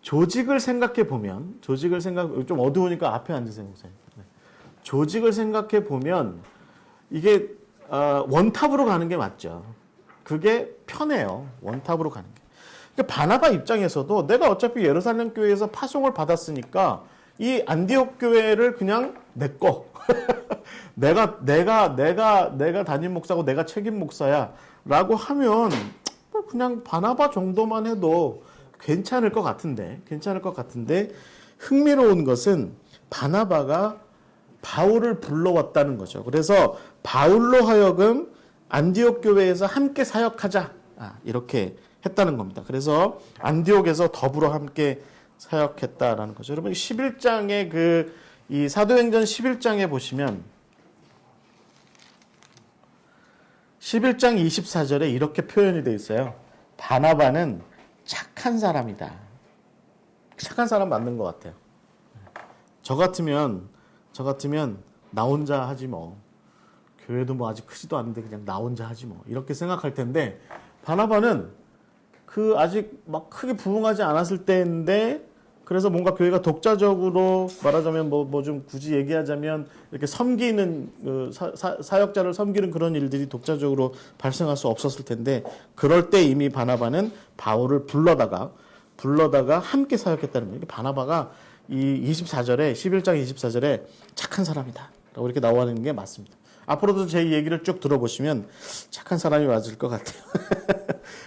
조직을 생각해 보면, 좀 어두우니까 앞에 앉으세요, 목사님. 조직을 생각해 보면, 이게, 원탑으로 가는 게 맞죠. 그게 편해요. 원탑으로 가는 게. 그러니까 바나바 입장에서도 내가 어차피 예루살렘 교회에서 파송을 받았으니까 이 안디옥 교회를 그냥 내 거. 내가 담임 목사고 내가 책임 목사야. 라고 하면 그냥 바나바 정도만 해도 괜찮을 것 같은데 흥미로운 것은 바나바가 바울을 불러왔다는 거죠. 그래서 바울로 하여금 안디옥 교회에서 함께 사역하자. 이렇게 했다는 겁니다. 그래서 안디옥에서 더불어 함께 사역했다라는 거죠. 여러분 11장의 이 사도행전 11장에 보시면 11장 24절에 이렇게 표현이 되어 있어요. 바나바는 착한 사람이다. 착한 사람 맞는 것 같아요. 저 같으면 나 혼자 하지 뭐. 교회도 뭐 아직 크지도 않은데 그냥 나 혼자 하지 뭐. 이렇게 생각할 텐데 바나바는 아직 막 크게 부흥하지 않았을 때인데 그래서 뭔가 교회가 독자적으로 말하자면 뭐 좀 굳이 얘기하자면 이렇게 섬기는 사역자를 섬기는 그런 일들이 독자적으로 발생할 수 없었을 텐데 그럴 때 이미 바나바는 바울을 불러다가 함께 사역했다는 거예요. 바나바가 이 24절에 11장 24절에 착한 사람이다 라고 이렇게 나오는 게 맞습니다. 앞으로도 제 얘기를 쭉 들어보시면 착한 사람이 맞을 것 같아요.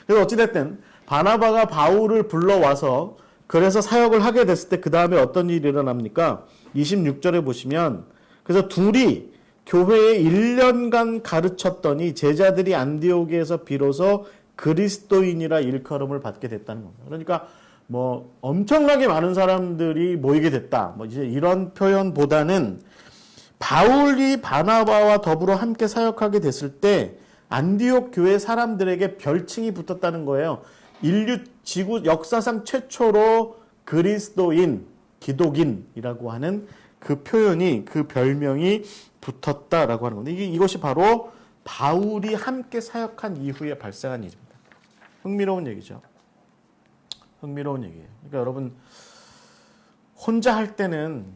그래서 어찌됐든 바나바가 바울을 불러와서 그래서 사역을 하게 됐을 때 그 다음에 어떤 일이 일어납니까? 26절에 보시면 그래서 둘이 교회에 1년간 가르쳤더니 제자들이 안디옥에서 비로소 그리스도인이라 일컬음을 받게 됐다는 겁니다. 그러니까 뭐 엄청나게 많은 사람들이 모이게 됐다. 뭐 이제 이런 표현보다는 바울이 바나바와 더불어 함께 사역하게 됐을 때 안디옥 교회 사람들에게 별칭이 붙었다는 거예요. 인류 지구 역사상 최초로 그리스도인, 기독인이라고 하는 그 표현이, 그 별명이 붙었다라고 하는 건데 이것이 바로 바울이 함께 사역한 이후에 발생한 일입니다. 흥미로운 얘기죠. 흥미로운 얘기예요. 그러니까 여러분 혼자 할 때는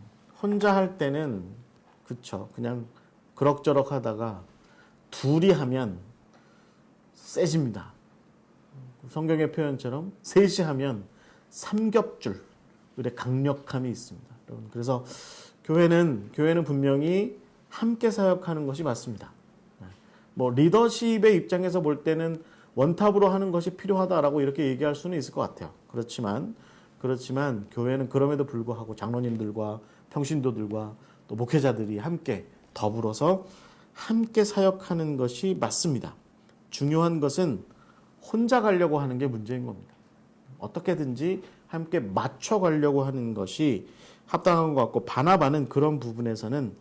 그쵸. 그냥 그럭저럭 하다가 둘이 하면 세집니다. 성경의 표현처럼 셋이 하면 삼겹줄의 강력함이 있습니다. 여러분. 그래서 교회는 분명히 함께 사역하는 것이 맞습니다. 뭐 리더십의 입장에서 볼 때는 원탑으로 하는 것이 필요하다라고 이렇게 얘기할 수는 있을 것 같아요. 그렇지만 교회는 그럼에도 불구하고 장로님들과 평신도들과 또 목회자들이 함께 더불어서 함께 사역하는 것이 맞습니다. 중요한 것은 혼자 가려고 하는 게 문제인 겁니다. 어떻게든지 함께 맞춰 가려고 하는 것이 합당한 것 같고 바나바는 그런 부분에서는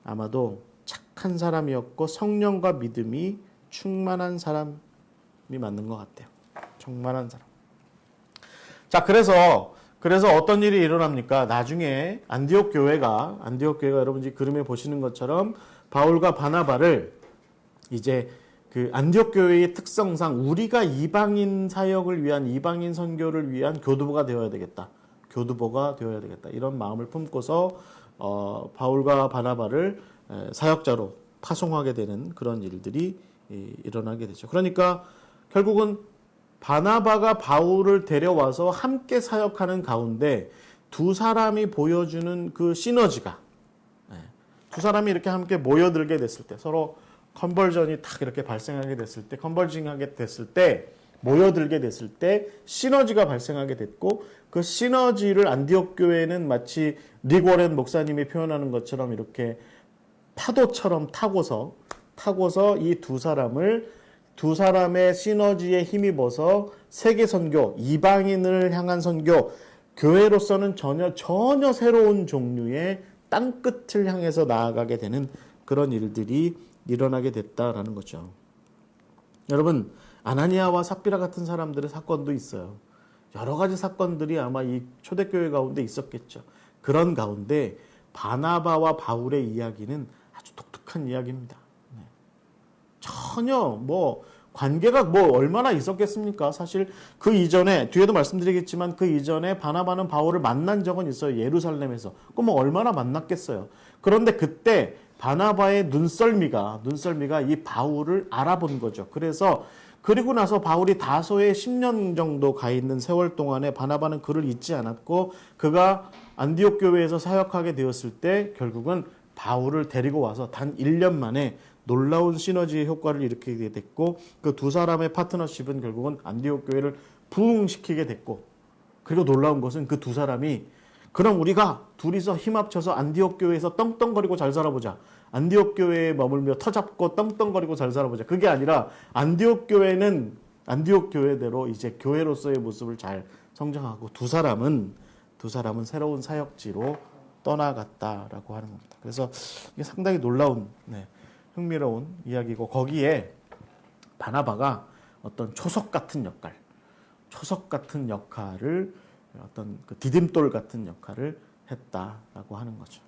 아마도 착한 사람이었고 성령과 믿음이 충만한 사람이 맞는 것 같아요. 충만한 사람. 자, 그래서 어떤 일이 일어납니까? 나중에 안디옥 교회가 여러분 지금 그림에 보시는 것처럼 바울과 바나바를 이제 그 안디옥 교회의 특성상 우리가 이방인 사역을 위한 이방인 선교를 위한 교두보가 되어야 되겠다. 이런 마음을 품고서 바울과 바나바를 사역자로 파송하게 되는 그런 일들이 일어나게 되죠. 그러니까 결국은 바나바가 바울을 데려와서 함께 사역하는 가운데 두 사람이 보여주는 그 시너지가 두 사람이 이렇게 함께 모여들게 됐을 때 서로 컨버전이 딱 이렇게 발생하게 됐을 때 컨버징하게 됐을 때 모여들게 됐을 때 시너지가 발생하게 됐고 그 시너지를 안디옥 교회는 마치 릭 워렌 목사님이 표현하는 것처럼 이렇게 파도처럼 타고서 이 두 사람의 시너지에 힘입어서 세계 선교, 이방인을 향한 선교, 교회로서는 전혀 새로운 종류의 땅끝을 향해서 나아가게 되는 그런 일들이 일어나게 됐다라는 거죠. 여러분, 아나니아와 삽비라 같은 사람들의 사건도 있어요. 여러 가지 사건들이 아마 이 초대교회 가운데 있었겠죠. 그런 가운데 바나바와 바울의 이야기는 아주 독특한 이야기입니다. 전혀 관계가 뭐 얼마나 있었겠습니까? 사실 그 이전에 뒤에도 말씀드리겠지만 그 이전에 바나바는 바울을 만난 적은 있어요. 예루살렘에서. 그럼 뭐 얼마나 만났겠어요. 그런데 그때 바나바의 눈썰미가 이 바울을 알아본 거죠. 그래서 그리고 나서 바울이 다소에 10년 정도 가 있는 세월 동안에 바나바는 그를 잊지 않았고 그가 안디옥 교회에서 사역하게 되었을 때 결국은 바울을 데리고 와서 단 1년 만에 놀라운 시너지의 효과를 일으키게 됐고 그 두 사람의 파트너십은 결국은 안디옥 교회를 부흥시키게 됐고 그리고 놀라운 것은 그 두 사람이 그럼 우리가 둘이서 힘 합쳐서 안디옥 교회에서 떵떵거리고 잘 살아보자. 안디옥 교회에 머물며 터잡고 떵떵거리고 잘 살아보자. 그게 아니라 안디옥 교회는 안디옥 교회대로 이제 교회로서의 모습을 잘 성장하고 두 사람은 새로운 사역지로 떠나갔다라고 하는 겁니다. 그래서 이게 상당히 놀라운 흥미로운 이야기고 거기에 바나바가 어떤 초석 같은 역할을 어떤 그 디딤돌 같은 역할을 했다라고 하는 거죠.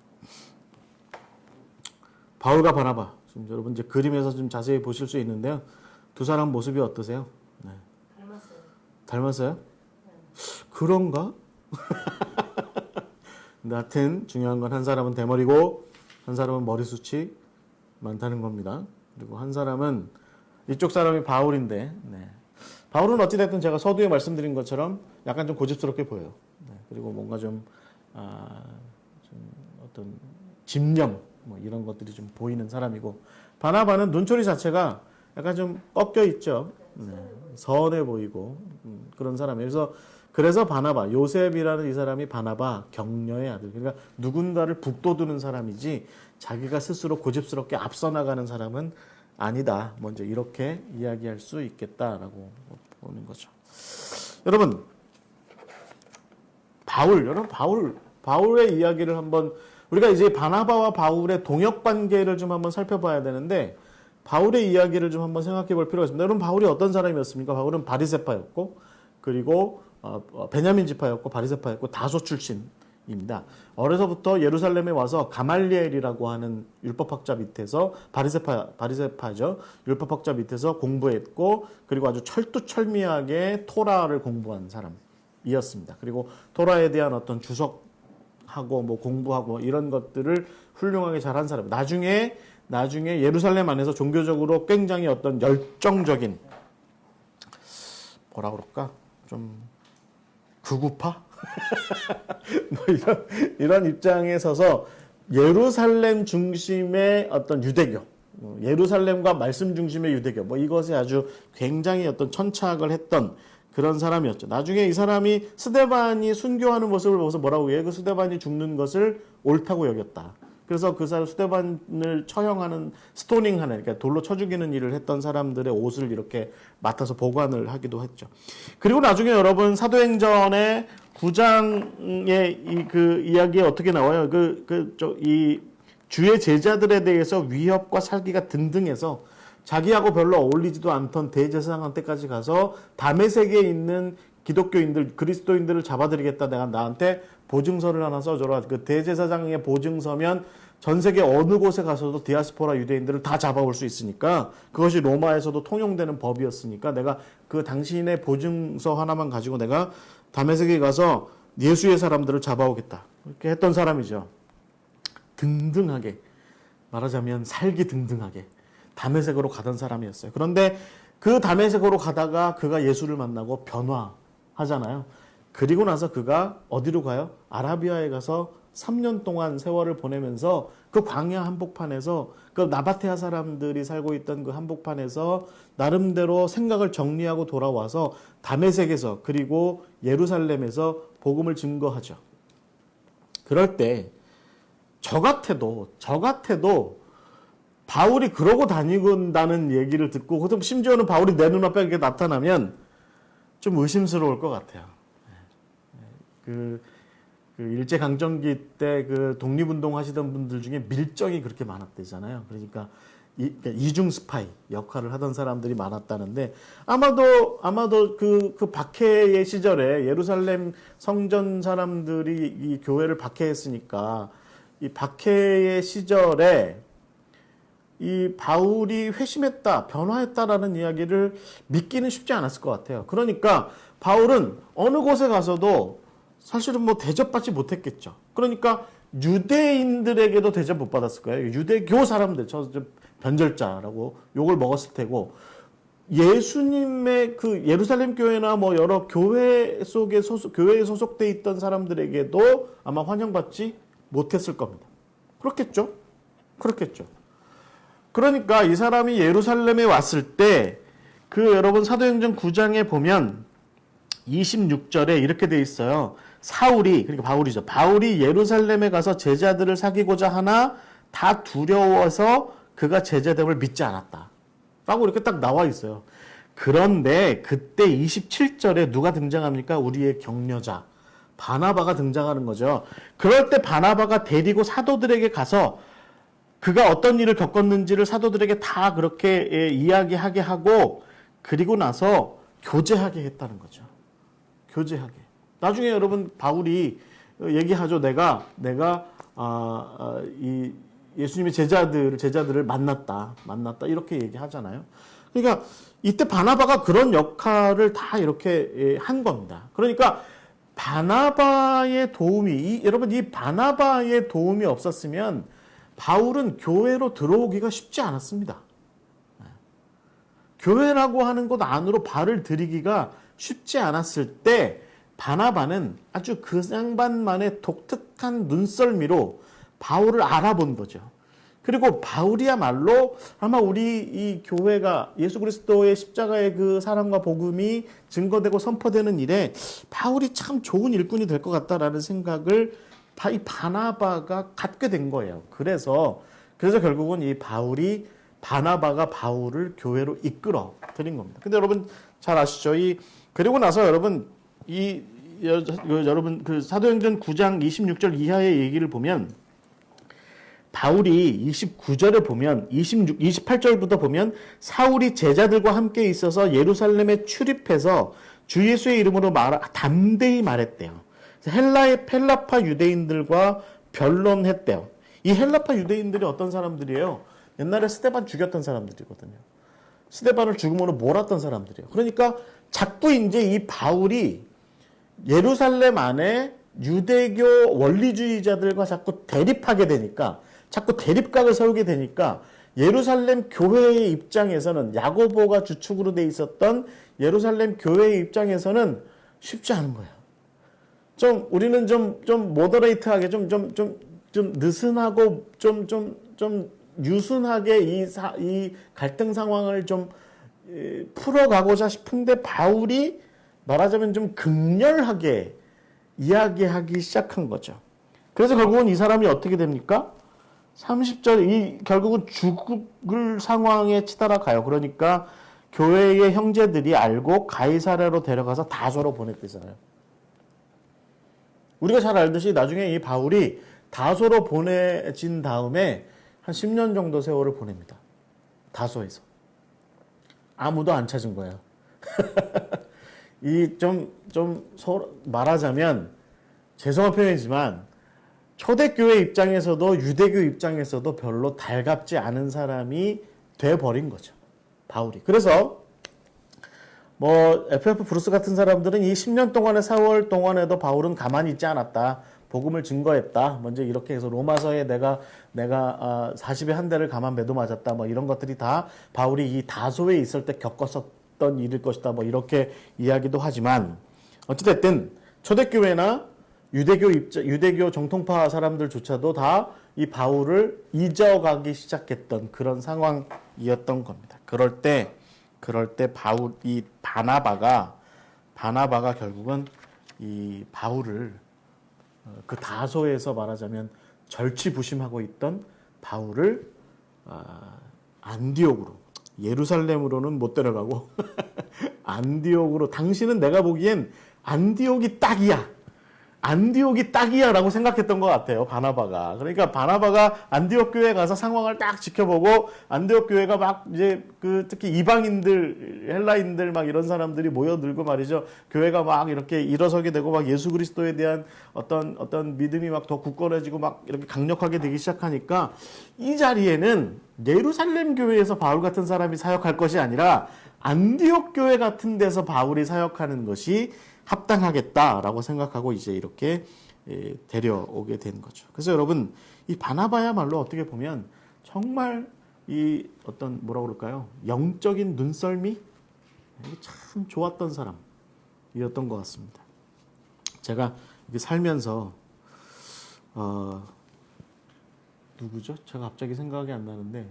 바울과 바나바 지금 여러분 이제 그림에서 좀 자세히 보실 수 있는데요. 두 사람 모습이 어떠세요? 네. 닮았어요? 네. 그런가? 근데 하여튼 중요한 건 한 사람은 대머리고 한 사람은 머리숱이 많다는 겁니다. 그리고 한 사람은 이쪽 사람이 바울인데 바울은 어찌됐든 제가 서두에 말씀드린 것처럼 약간 좀 고집스럽게 보여요. 그리고 뭔가 좀 어떤 집념 뭐 이런 것들이 좀 보이는 사람이고 바나바는 눈초리 자체가 약간 좀 꺾여 있죠. 선해 보이고 그런 사람이에요. 그래서 바나바, 요셉이라는 이 사람이 바나바, 격려의 아들. 그러니까 누군가를 북돋우는 사람이지 자기가 스스로 고집스럽게 앞서 나가는 사람은 아니다. 먼저 이렇게 이야기할 수 있겠다라고 보는 거죠. 여러분, 바울의 이야기를 한번 우리가 이제 바나바와 바울의 동역 관계를 좀 한번 살펴봐야 되는데 바울의 이야기를 좀 한번 생각해 볼 필요가 있습니다. 여러분, 바울이 어떤 사람이었습니까? 바울은 바리새파였고 그리고 베냐민 지파였고 바리새파였고 다소 출신입니다. 어려서부터 예루살렘에 와서 가말리엘이라고 하는 율법학자 밑에서 바리새파죠. 율법학자 밑에서 공부했고 그리고 아주 철두철미하게 토라를 공부한 사람이었습니다. 그리고 토라에 대한 어떤 주석하고 뭐 공부하고 이런 것들을 훌륭하게 잘한 사람. 나중에 예루살렘 안에서 종교적으로 굉장히 어떤 열정적인 뭐라 그럴까? 좀 극우파? 뭐 이런 입장에 서서 예루살렘 중심의 어떤 유대교, 예루살렘과 말씀 중심의 유대교, 뭐 이것에 아주 굉장히 어떤 천착을 했던 그런 사람이었죠. 나중에 이 사람이 스데반이 순교하는 모습을 보고서 뭐라고 해요? 그 스데반이 죽는 것을 옳다고 여겼다. 그래서 그 사람 스데반을 처형하는 스토닝하는 그러니까 돌로 쳐 죽이는 일을 했던 사람들의 옷을 이렇게 맡아서 보관을 하기도 했죠. 그리고 나중에 여러분 사도행전의 9장의 그 이야기에 어떻게 나와요? 이 주의 제자들에 대해서 위협과 살기가 등등해서 자기하고 별로 어울리지도 않던 대제사장한테까지 가서 다메섹에 있는 기독교인들, 그리스도인들을 잡아들이겠다. 내가 나한테 보증서를 하나 써줘라. 그 대제사장의 보증서면 전 세계 어느 곳에 가서도 디아스포라 유대인들을 다 잡아올 수 있으니까 그것이 로마에서도 통용되는 법이었으니까 내가 그 당신의 보증서 하나만 가지고 내가 다메섹에 가서 예수의 사람들을 잡아오겠다. 이렇게 했던 사람이죠. 등등하게 말하자면 살기등등하게 다메섹으로 가던 사람이었어요. 그런데 그 다메섹으로 가다가 그가 예수를 만나고 변화하잖아요. 그리고 나서 그가 어디로 가요? 아라비아에 가서 3년 동안 세월을 보내면서 그 광야 한복판에서 그 나바테아 사람들이 살고 있던 그 한복판에서 나름대로 생각을 정리하고 돌아와서 다메섹에서 그리고 예루살렘에서 복음을 증거하죠. 그럴 때 저 같아도 바울이 그러고 다니는다는 얘기를 듣고 심지어는 바울이 내 눈앞에 이렇게 나타나면 좀 의심스러울 것 같아요. 그 일제강점기 때 그 독립운동 하시던 분들 중에 밀정이 그렇게 많았대잖아요. 그러니까 이중 스파이 역할을 하던 사람들이 많았다는데 아마도 그 박해의 시절에 예루살렘 성전 사람들이 이 교회를 박해했으니까 이 박해의 시절에 이 바울이 회심했다, 변화했다라는 이야기를 믿기는 쉽지 않았을 것 같아요. 그러니까 바울은 어느 곳에 가서도 사실은 뭐 대접받지 못했겠죠. 그러니까 유대인들에게도 대접 못 받았을 거예요. 유대교 사람들, 저 변절자라고 욕을 먹었을 테고, 예수님의 그 예루살렘 교회나 뭐 여러 교회 속에 교회에 소속돼 있던 사람들에게도 아마 환영받지 못했을 겁니다. 그렇겠죠? 그렇겠죠. 그러니까 이 사람이 예루살렘에 왔을 때 그 여러분 사도행전 9장에 보면 26절에 이렇게 돼 있어요. 사울이, 그러니까 바울이죠. 바울이 예루살렘에 가서 제자들을 사귀고자 하나 다 두려워서 그가 제자됨을 믿지 않았다. 라고 이렇게 딱 나와 있어요. 그런데 그때 27절에 누가 등장합니까? 우리의 격려자 바나바가 등장하는 거죠. 그럴 때 바나바가 데리고 사도들에게 가서 그가 어떤 일을 겪었는지를 사도들에게 다 그렇게 이야기하게 하고, 그리고 나서 교제하게 했다는 거죠. 교제하게. 나중에 여러분 바울이 얘기하죠. 내가 이 예수님의 제자들을 만났다 이렇게 얘기하잖아요. 그러니까 이때 바나바가 그런 역할을 다 이렇게 한 겁니다. 그러니까 바나바의 도움이 여러분 이 바나바의 도움이 없었으면 바울은 교회로 들어오기가 쉽지 않았습니다. 교회라고 하는 곳 안으로 발을 들이기가 쉽지 않았을 때 바나바는 아주 그 양반만의 독특한 눈썰미로 바울을 알아본 거죠. 그리고 바울이야말로 아마 우리 이 교회가 예수 그리스도의 십자가의 그 사랑과 복음이 증거되고 선포되는 일에 바울이 참 좋은 일꾼이 될 것 같다라는 생각을 이 바나바가 갖게 된 거예요. 그래서 결국은 이 바나바가 바울을 교회로 이끌어 드린 겁니다. 근데 여러분 잘 아시죠? 그리고 나서 여러분 여러분 그 사도행전 9장 26절 이하의 얘기를 보면 바울이 29절에 보면 28절부터 보면 사울이 제자들과 함께 있어서 예루살렘에 출입해서 주 예수의 이름으로 담대히 말했대요. 헬라파 유대인들과 변론했대요. 이 헬라파 유대인들이 어떤 사람들이에요? 옛날에 스데반 죽였던 사람들이거든요. 스데반을 죽음으로 몰았던 사람들이에요. 그러니까 자꾸 이제 이 바울이 예루살렘 안에 유대교 원리주의자들과 자꾸 대립하게 되니까, 자꾸 대립각을 세우게 되니까 예루살렘 교회의 입장에서는, 야고보가 주축으로 돼 있었던 예루살렘 교회의 입장에서는 쉽지 않은 거예요. 우리는 좀 모더레이트하게 좀 느슨하고 좀 유순하게 이 갈등 상황을 좀 풀어가고자 싶은데 바울이 말하자면 좀 극렬하게 이야기하기 시작한 거죠. 그래서 결국은 이 사람이 어떻게 됩니까? 30절 결국은 죽을 상황에 치달아 가요. 그러니까 교회의 형제들이 알고 가이사랴로 데려가서 다소로 보냈대잖아요. 우리가 잘 알듯이 나중에 이 바울이 다소로 보내진 다음에 한 10년 정도 세월을 보냅니다. 다소에서. 아무도 안 찾은 거예요. 말하자면 죄송한 표현이지만 초대교회 입장에서도 유대교 입장에서도 별로 달갑지 않은 사람이 돼버린 거죠. 바울이. 그래서 FF 브루스 같은 사람들은 이 10년 동안의 세월 동안에도 바울은 가만히 있지 않았다. 복음을 증거했다. 먼저 이렇게 해서 로마서에 내가 40의 한 대를 가만 매도 맞았다. 이런 것들이 다 바울이 이 다소에 있을 때 겪었었던 일일 것이다. 이렇게 이야기도 하지만 어찌됐든 초대교회나 유대교 정통파 사람들조차도 다 이 바울을 잊어가기 시작했던 그런 상황이었던 겁니다. 그럴 때 이 바나바가 결국은 이 바울을 그 다소에서 말하자면 절치부심하고 있던 바울을 안디옥으로, 예루살렘으로는 못 데려가고 안디옥으로, 당신은 내가 보기엔 안디옥이 딱이야 라고 생각했던 것 같아요. 바나바가. 그러니까 바나바가 안디옥 교회에 가서 상황을 딱 지켜보고, 안디옥 교회가 막 이제 특히 이방인들, 헬라인들 막 이런 사람들이 모여들고 말이죠. 교회가 막 이렇게 일어서게 되고 막 예수 그리스도에 대한 어떤 믿음이 막 더 굳건해지고 막 이렇게 강력하게 되기 시작하니까 이 자리에는 예루살렘 교회에서 바울 같은 사람이 사역할 것이 아니라 안디옥 교회 같은 데서 바울이 사역하는 것이 합당하겠다라고 생각하고 이제 이렇게 데려오게 된 거죠. 그래서 여러분, 이 바나바야말로 어떻게 보면 정말 이 어떤 뭐라 그럴까요? 영적인 눈썰미? 참 좋았던 사람이었던 것 같습니다. 제가 이렇게 살면서 누구죠? 제가 갑자기 생각이 안 나는데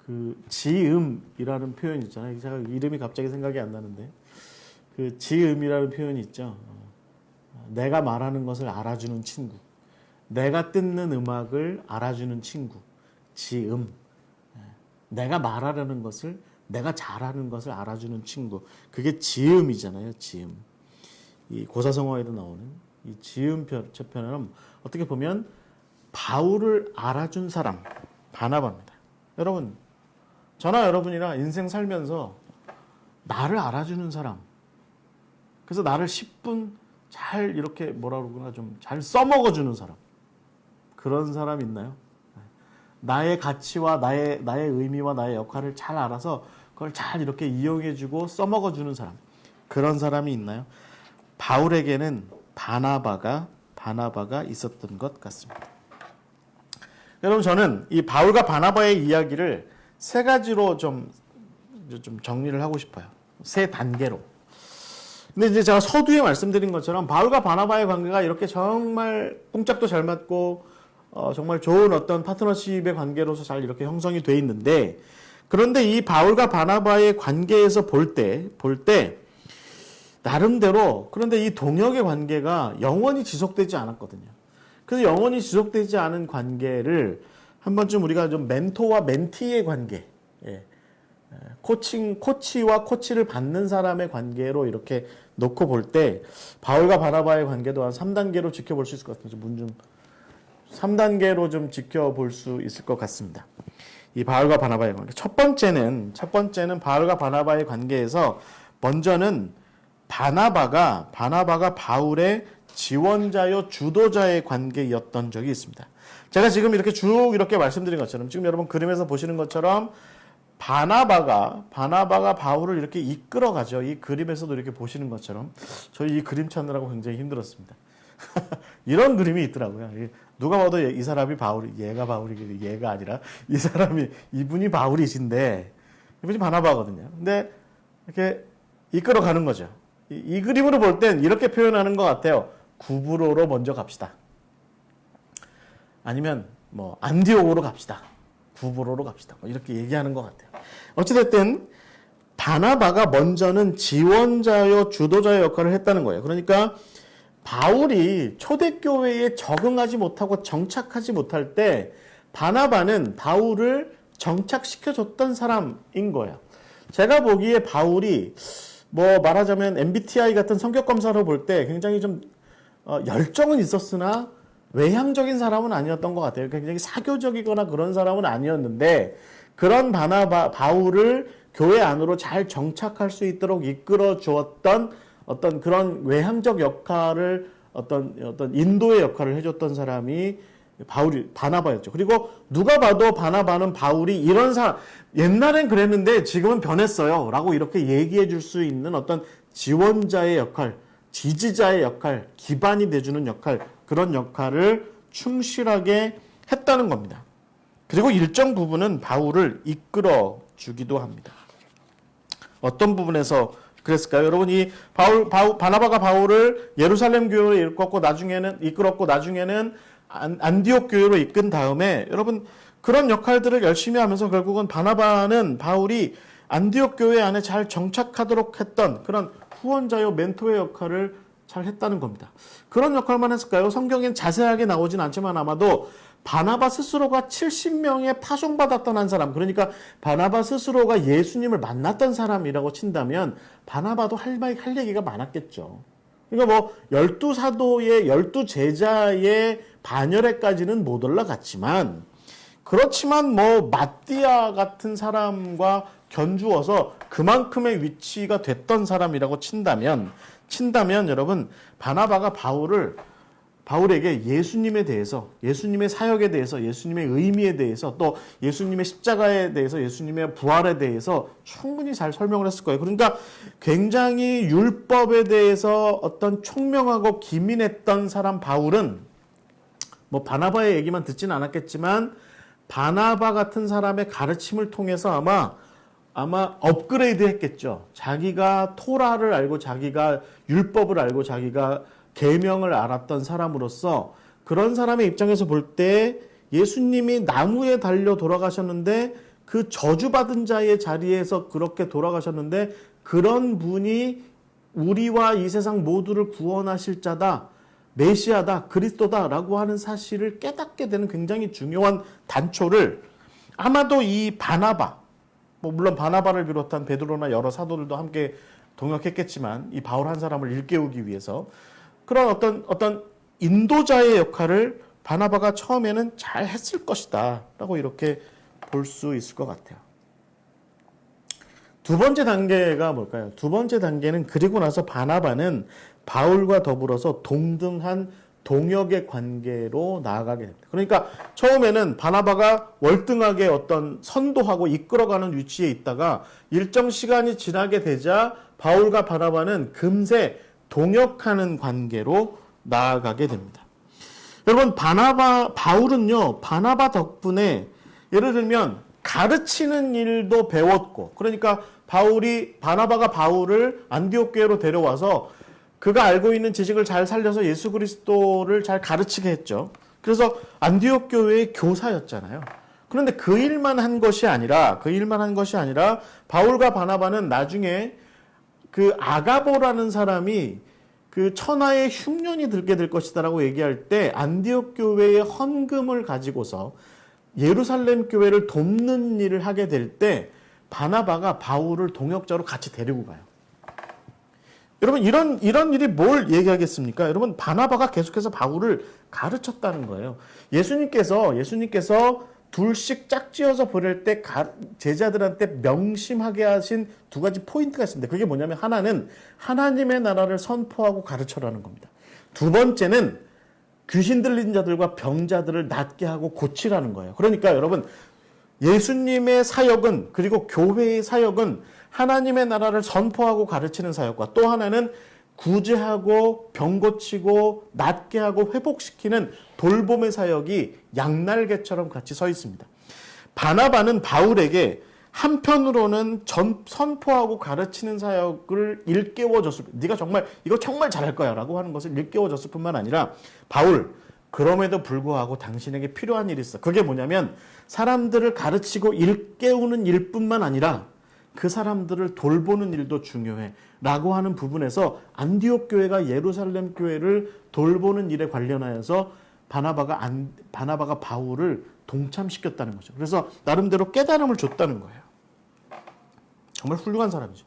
그 지음이라는 표현 있잖아요. 제가 이름이 갑자기 생각이 안 나는데 그 지음이라는 표현이 있죠. 내가 말하는 것을 알아주는 친구, 내가 뜯는 음악을 알아주는 친구, 지음. 내가 말하려는 것을, 내가 잘하는 것을 알아주는 친구, 그게 지음이잖아요. 지음. 이 고사성어에도 나오는 이 지음 표현은 어떻게 보면 바울을 알아준 사람, 바나바입니다. 여러분, 저나 여러분이나 인생 살면서 나를 알아주는 사람, 그래서 나를 10분 잘 이렇게 뭐라 그러구나 좀 잘 써먹어주는 사람, 그런 사람 있나요? 나의 가치와 나의 의미와 나의 역할을 잘 알아서 그걸 잘 이렇게 이용해주고 써먹어주는 사람, 그런 사람이 있나요? 바울에게는 바나바가 있었던 것 같습니다. 여러분, 저는 이 바울과 바나바의 이야기를 세 가지로 좀 정리를 하고 싶어요. 세 단계로. 근데 이제 제가 서두에 말씀드린 것처럼 바울과 바나바의 관계가 이렇게 정말 꿍짝도 잘 맞고 정말 좋은 어떤 파트너십의 관계로서 잘 이렇게 형성이 돼 있는데, 그런데 이 바울과 바나바의 관계에서 볼 때 나름대로, 그런데 이 동역의 관계가 영원히 지속되지 않았거든요. 그래서 영원히 지속되지 않은 관계를 한 번쯤 우리가 좀 멘토와 멘티의 관계, 코치와 코치를 받는 사람의 관계로 이렇게 놓고 볼 때 바울과 바나바의 관계도 한 3단계로 지켜볼 수 있을 것 같아요. 문 좀 3단계로 좀 지켜볼 수 있을 것 같습니다. 이 바울과 바나바의 관계. 첫 번째는 바울과 바나바의 관계에서 먼저는 바나바가 바울의 지원자요 주도자의 관계였던 적이 있습니다. 제가 지금 이렇게 쭉 이렇게 말씀드린 것처럼, 지금 여러분 그림에서 보시는 것처럼 바나바가 바울을 이렇게 이끌어가죠. 이 그림에서도 이렇게 보시는 것처럼 저희 이 그림 찾느라고 굉장히 힘들었습니다. 이런 그림이 있더라고요. 누가 봐도 이 사람이 얘가 아니라 이분이 바울이신데 이분이 바나바거든요. 근데 이렇게 이끌어가는 거죠. 이 그림으로 볼 땐 이렇게 표현하는 것 같아요. 구브로로 먼저 갑시다. 아니면 뭐 안디옥으로 갑시다. 구브로로 갑시다. 이렇게 얘기하는 것 같아요. 어찌됐든 바나바가 먼저는 지원자요 주도자의 역할을 했다는 거예요. 그러니까 바울이 초대교회에 적응하지 못하고 정착하지 못할 때 바나바는 바울을 정착시켜줬던 사람인 거예요. 제가 보기에 바울이 뭐 말하자면 MBTI 같은 성격검사로 볼 때 굉장히 좀 열정은 있었으나 외향적인 사람은 아니었던 것 같아요. 굉장히 사교적이거나 그런 사람은 아니었는데, 그런 바울을 교회 안으로 잘 정착할 수 있도록 이끌어 주었던 어떤 그런 외향적 역할을 어떤 인도의 역할을 해줬던 사람이 바나바였죠. 그리고 누가 봐도 바나바는 바울이 이런 사람, 옛날엔 그랬는데 지금은 변했어요 라고 이렇게 얘기해 줄 수 있는 어떤 지원자의 역할, 지지자의 역할, 기반이 돼주는 역할, 그런 역할을 충실하게 했다는 겁니다. 그리고 일정 부분은 바울을 이끌어 주기도 합니다. 어떤 부분에서 그랬을까요? 여러분, 이 바나바가 바울을 예루살렘 교회로 이끌었고 나중에는 안디옥 교회로 이끈 다음에, 여러분, 그런 역할들을 열심히 하면서 결국은 바나바는 바울이 안디옥 교회 안에 잘 정착하도록 했던 그런 후원자요 멘토의 역할을 잘 했다는 겁니다. 그런 역할만 했을까요? 성경엔 자세하게 나오진 않지만 아마도 바나바 스스로가 70명에 파송받았던 한 사람, 그러니까 바나바 스스로가 예수님을 만났던 사람이라고 친다면 바나바도 할 얘기가 많았겠죠. 그러니까 뭐 12사도의 12제자의 반열에까지는 못 올라갔지만, 그렇지만 뭐 마띠아 같은 사람과 견주어서 그만큼의 위치가 됐던 사람이라고 친다면 여러분, 바나바가 바울을 바울에게 예수님에 대해서, 예수님의 사역에 대해서, 예수님의 의미에 대해서, 또 예수님의 십자가에 대해서, 예수님의 부활에 대해서 충분히 잘 설명을 했을 거예요. 그러니까 굉장히 율법에 대해서 어떤 총명하고 기민했던 사람 바울은 뭐 바나바의 얘기만 듣지는 않았겠지만 바나바 같은 사람의 가르침을 통해서 아마 업그레이드 했겠죠. 자기가 토라를 알고 자기가 율법을 알고 자기가 계명을 알았던 사람으로서 그런 사람의 입장에서 볼 때 예수님이 나무에 달려 돌아가셨는데 그 저주받은 자의 자리에서 그렇게 돌아가셨는데 그런 분이 우리와 이 세상 모두를 구원하실 자다, 메시아다, 그리스도다라고 하는 사실을 깨닫게 되는 굉장히 중요한 단초를 아마도 이 바나바, 뭐 물론 바나바를 비롯한 베드로나 여러 사도들도 함께 동역했겠지만 이 바울 한 사람을 일깨우기 위해서 그런 어떤 인도자의 역할을 바나바가 처음에는 잘 했을 것이다 라고 이렇게 볼 수 있을 것 같아요. 두 번째 단계가 뭘까요? 두 번째 단계는 그리고 나서 바나바는 바울과 더불어서 동등한 동역의 관계로 나아가게 됩니다. 그러니까 처음에는 바나바가 월등하게 어떤 선도하고 이끌어가는 위치에 있다가 일정 시간이 지나게 되자 바울과 바나바는 금세 동역하는 관계로 나아가게 됩니다. 여러분, 바울은요, 바나바 덕분에 예를 들면 가르치는 일도 배웠고, 그러니까 바나바가 바울을 안디옥 교회로 데려와서 그가 알고 있는 지식을 잘 살려서 예수 그리스도를 잘 가르치게 했죠. 그래서 안디옥 교회의 교사였잖아요. 그런데 그 일만 한 것이 아니라 바울과 바나바는 나중에 그 아가보라는 사람이 그 천하의 흉년이 들게 될 것이다라고 얘기할 때 안디옥 교회의 헌금을 가지고서 예루살렘 교회를 돕는 일을 하게 될 때 바나바가 바울을 동역자로 같이 데리고 가요. 여러분, 이런 일이 뭘 얘기하겠습니까? 여러분, 바나바가 계속해서 바울을 가르쳤다는 거예요. 예수님께서 둘씩 짝지어서 보낼 때 제자들한테 명심하게 하신 두 가지 포인트가 있습니다. 그게 뭐냐면 하나는 하나님의 나라를 선포하고 가르쳐라는 겁니다. 두 번째는 귀신 들린 자들과 병자들을 낫게 하고 고치라는 거예요. 그러니까 여러분, 예수님의 사역은, 그리고 교회의 사역은 하나님의 나라를 선포하고 가르치는 사역과 또 하나는 구제하고 병 고치고 낫게 하고 회복시키는 돌봄의 사역이 양날개처럼 같이 서 있습니다. 바나바는 바울에게 한편으로는 선포하고 가르치는 사역을 일깨워줬을 뿐, 네가 이거 정말 잘할 거야 라고 하는 것을 일깨워줬을 뿐만 아니라 바울, 그럼에도 불구하고 당신에게 필요한 일이 있어. 그게 뭐냐면 사람들을 가르치고 일깨우는 일뿐만 아니라 그 사람들을 돌보는 일도 중요해 라고 하는 부분에서 안디옥 교회가 예루살렘 교회를 돌보는 일에 관련하여서 바나바가 바울을 동참시켰다는 거죠. 그래서 나름대로 깨달음을 줬다는 거예요. 정말 훌륭한 사람이죠.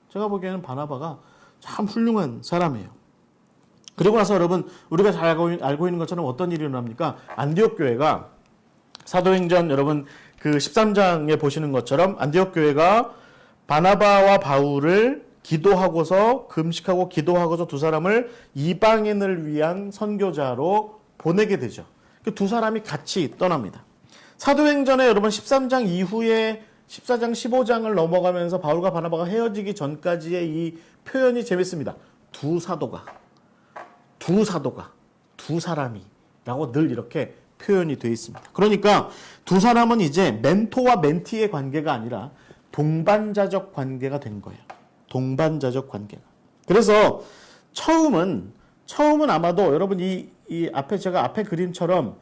제가 보기에는 바나바가 참 훌륭한 사람이에요. 그리고 나서 여러분, 우리가 잘 알고 있는 것처럼 어떤 일이 일어납니까? 안디옥 교회가 사도행전 여러분 그 13장에 보시는 것처럼 안디옥 교회가 바나바와 바울을 기도하고서 금식하고 기도하고서 두 사람을 이방인을 위한 선교자로 보내게 되죠. 그 두 사람이 같이 떠납니다. 사도행전에 여러분 13장 이후에 14장 15장을 넘어가면서 바울과 바나바가 헤어지기 전까지의 이 표현이 재밌습니다. 두 사도가 두 사람이 라고 늘 이렇게 표현이 되어 있습니다. 그러니까 두 사람은 이제 멘토와 멘티의 관계가 아니라 동반자적 관계가 된 거예요. 동반자적 관계가. 그래서 처음은 아마도 여러분 제가 앞에 그림처럼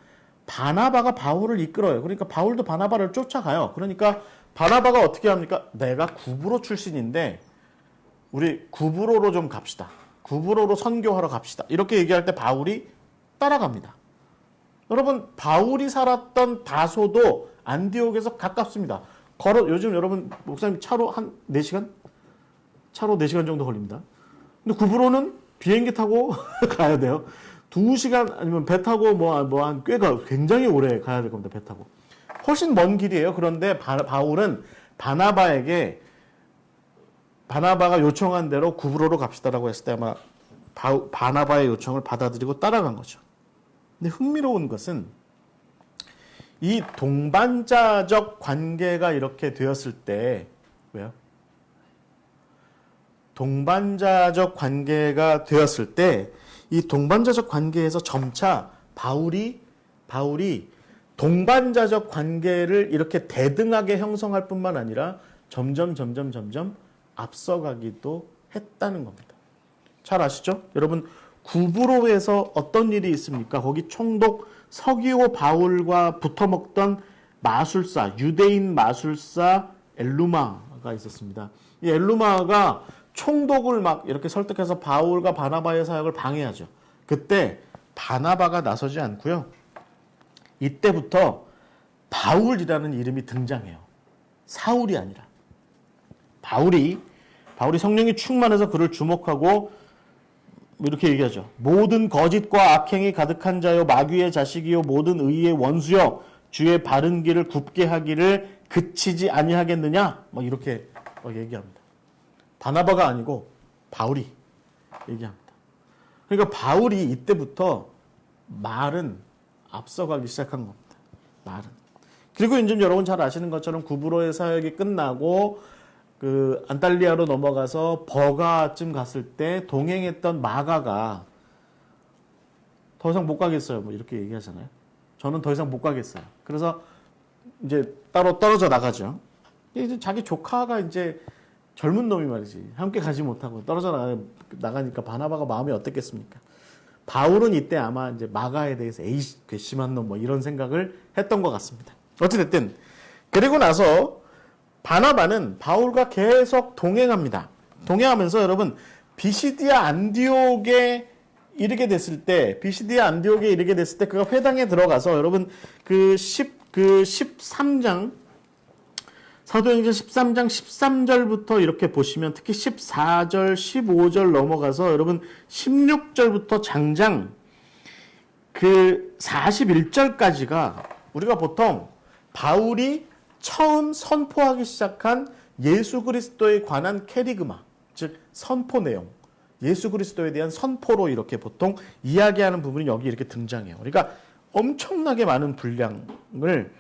바나바가 바울을 이끌어요. 그러니까 바울도 바나바를 쫓아가요. 그러니까 바나바가 어떻게 합니까? 내가 구브로 출신인데 우리 구브로로 좀 갑시다. 구브로로 선교하러 갑시다. 이렇게 얘기할 때 바울이 따라갑니다. 여러분, 바울이 살았던 다소도 안디옥에서 가깝습니다. 요즘 여러분 목사님 차로 한 4시간? 차로 4시간 정도 걸립니다. 근데 구브로는 비행기 타고 가야 돼요. 2시간 아니면 배 타고 한 꽤가 굉장히 오래 가야 될 겁니다. 배 타고. 훨씬 먼 길이에요. 그런데 바울은 바나바가 요청한 대로 구브로로 갑시다라고 했을 때 아마 바나바의 요청을 받아들이고 따라간 거죠. 근데 흥미로운 것은 이 동반자적 관계가 이렇게 되었을 때, 왜요? 동반자적 관계가 되었을 때, 이 동반자적 관계에서 점차 바울이 동반자적 관계를 이렇게 대등하게 형성할 뿐만 아니라 점점 앞서가기도 했다는 겁니다. 잘 아시죠? 여러분, 구브로에서 어떤 일이 있습니까? 거기 총독 서기오 바울과 붙어먹던 마술사, 유대인 마술사 엘루마가 있었습니다. 이 엘루마가 총독을 막 이렇게 설득해서 바울과 바나바의 사역을 방해하죠. 그때 바나바가 나서지 않고요. 이때부터 바울이라는 이름이 등장해요. 사울이 아니라. 바울이 성령이 충만해서 그를 주목하고 이렇게 얘기하죠. 모든 거짓과 악행이 가득한 자요 마귀의 자식이요 모든 의의 원수요 주의 바른 길을 굽게 하기를 그치지 아니하겠느냐? 막 이렇게 얘기합니다. 바나바가 아니고 바울이 얘기합니다. 그러니까 바울이 이때부터 말은 앞서가기 시작한 겁니다. 말은. 그리고 이제 여러분 잘 아시는 것처럼 구브로의 사역이 끝나고 그 안달리아로 넘어가서 버가쯤 갔을 때 동행했던 마가가 더 이상 못 가겠어요. 뭐 이렇게 얘기하잖아요. 저는 더 이상 못 가겠어요. 그래서 이제 따로 떨어져 나가죠. 이제 자기 조카가 이제 젊은 놈이 말이지. 함께 가지 못하고 떨어져 나가니까 바나바가 마음이 어땠겠습니까? 바울은 이때 아마 이제 마가에 대해서 에이, 괘씸한 놈 뭐 이런 생각을 했던 것 같습니다. 어찌됐든 그리고 나서 바나바는 바울과 계속 동행합니다. 동행하면서 여러분 비시디아 안디옥에 이르게 됐을 때 그가 회당에 들어가서 여러분 그 13장 사도행전 13장 13절부터 이렇게 보시면 특히 14절 15절 넘어가서 여러분 16절부터 장장 그 41절까지가 우리가 보통 바울이 처음 선포하기 시작한 예수 그리스도에 관한 캐리그마, 즉 선포 내용, 예수 그리스도에 대한 선포로 이렇게 보통 이야기하는 부분이 여기 이렇게 등장해요. 그러니까 엄청나게 많은 분량을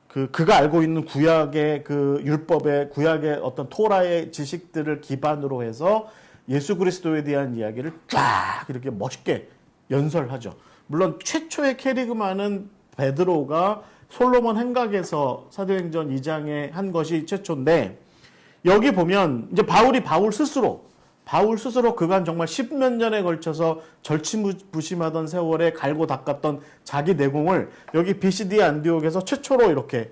그가 알고 있는 구약의 그 율법의 구약의 어떤 토라의 지식들을 기반으로 해서 예수 그리스도에 대한 이야기를 쫙 이렇게 멋있게 연설하죠. 물론 최초의 캐리그마는 베드로가 솔로몬 행각에서 사도행전 2장에 한 것이 최초인데 여기 보면 이제 바울 스스로 그간 정말 10몇 년에 걸쳐서 절치부심하던 세월에 갈고 닦았던 자기 내공을 여기 비시디아 안디옥에서 최초로 이렇게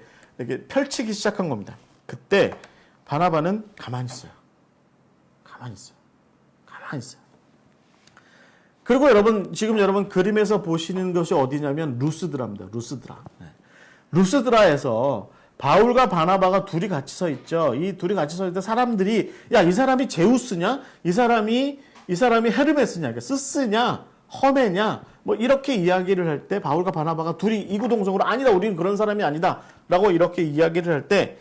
펼치기 시작한 겁니다. 그때 바나바는 가만히 있어요. 그리고 지금 여러분 그림에서 보시는 것이 어디냐면 루스드라입니다. 루스드라에서 바울과 바나바가 둘이 같이 서 있죠. 이 둘이 같이 서 있을 때 사람들이 야, 이 사람이 제우스냐? 이 사람이 헤르메스냐? 스스냐? 허메냐? 뭐 이렇게 이야기를 할 때 바울과 바나바가 둘이 이구동성으로 아니다. 우리는 그런 사람이 아니다. 라고 이렇게 이야기를 할 때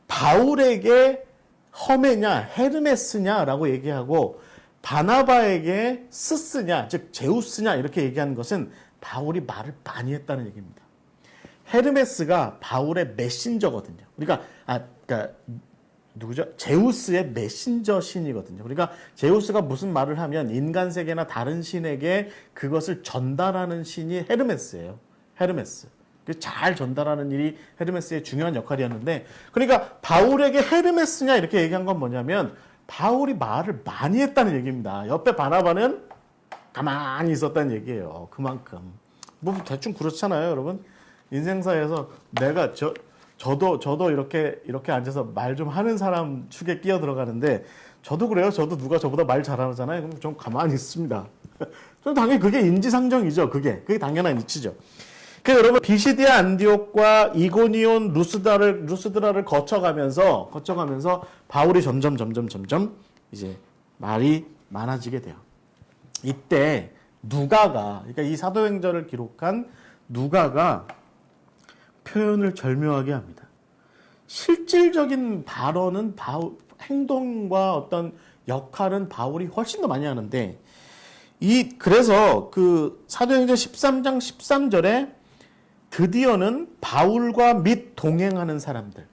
바울에게 허메냐? 헤르메스냐? 라고 얘기하고 바나바에게 스스냐? 즉 제우스냐? 이렇게 얘기하는 것은 바울이 말을 많이 했다는 얘기입니다. 헤르메스가 바울의 메신저거든요. 그러니까 누구죠? 제우스의 메신저 신이거든요. 그러니까 제우스가 무슨 말을 하면 인간 세계나 다른 신에게 그것을 전달하는 신이 헤르메스예요. 헤르메스. 잘 전달하는 일이 헤르메스의 중요한 역할이었는데, 그러니까 바울에게 헤르메스냐 이렇게 얘기한 건 뭐냐면 바울이 말을 많이 했다는 얘기입니다. 옆에 바나바는 가만히 있었다는 얘기예요. 그만큼. 뭐 대충 그렇잖아요, 여러분. 인생사에서 내가 저도 이렇게 앉아서 말 좀 하는 사람 축에 끼어 들어가는데 저도 그래요. 저도 누가 저보다 말 잘하잖아요. 그럼 좀 가만히 있습니다. 좀 당연히 그게 인지상정이죠. 그게 당연한 이치죠. 그래서 여러분 비시디아 안디옥과 이고니온 루스드라를 거쳐가면서 바울이 점점 이제 말이 많아지게 돼요. 이때 누가가, 그러니까 이 사도행전을 기록한 누가가 표현을 절묘하게 합니다. 실질적인 발언은 행동과 어떤 역할은 바울이 훨씬 더 많이 하는데 그래서 그 사도행전 13장 13절에 드디어는 바울과 및 동행하는 사람들.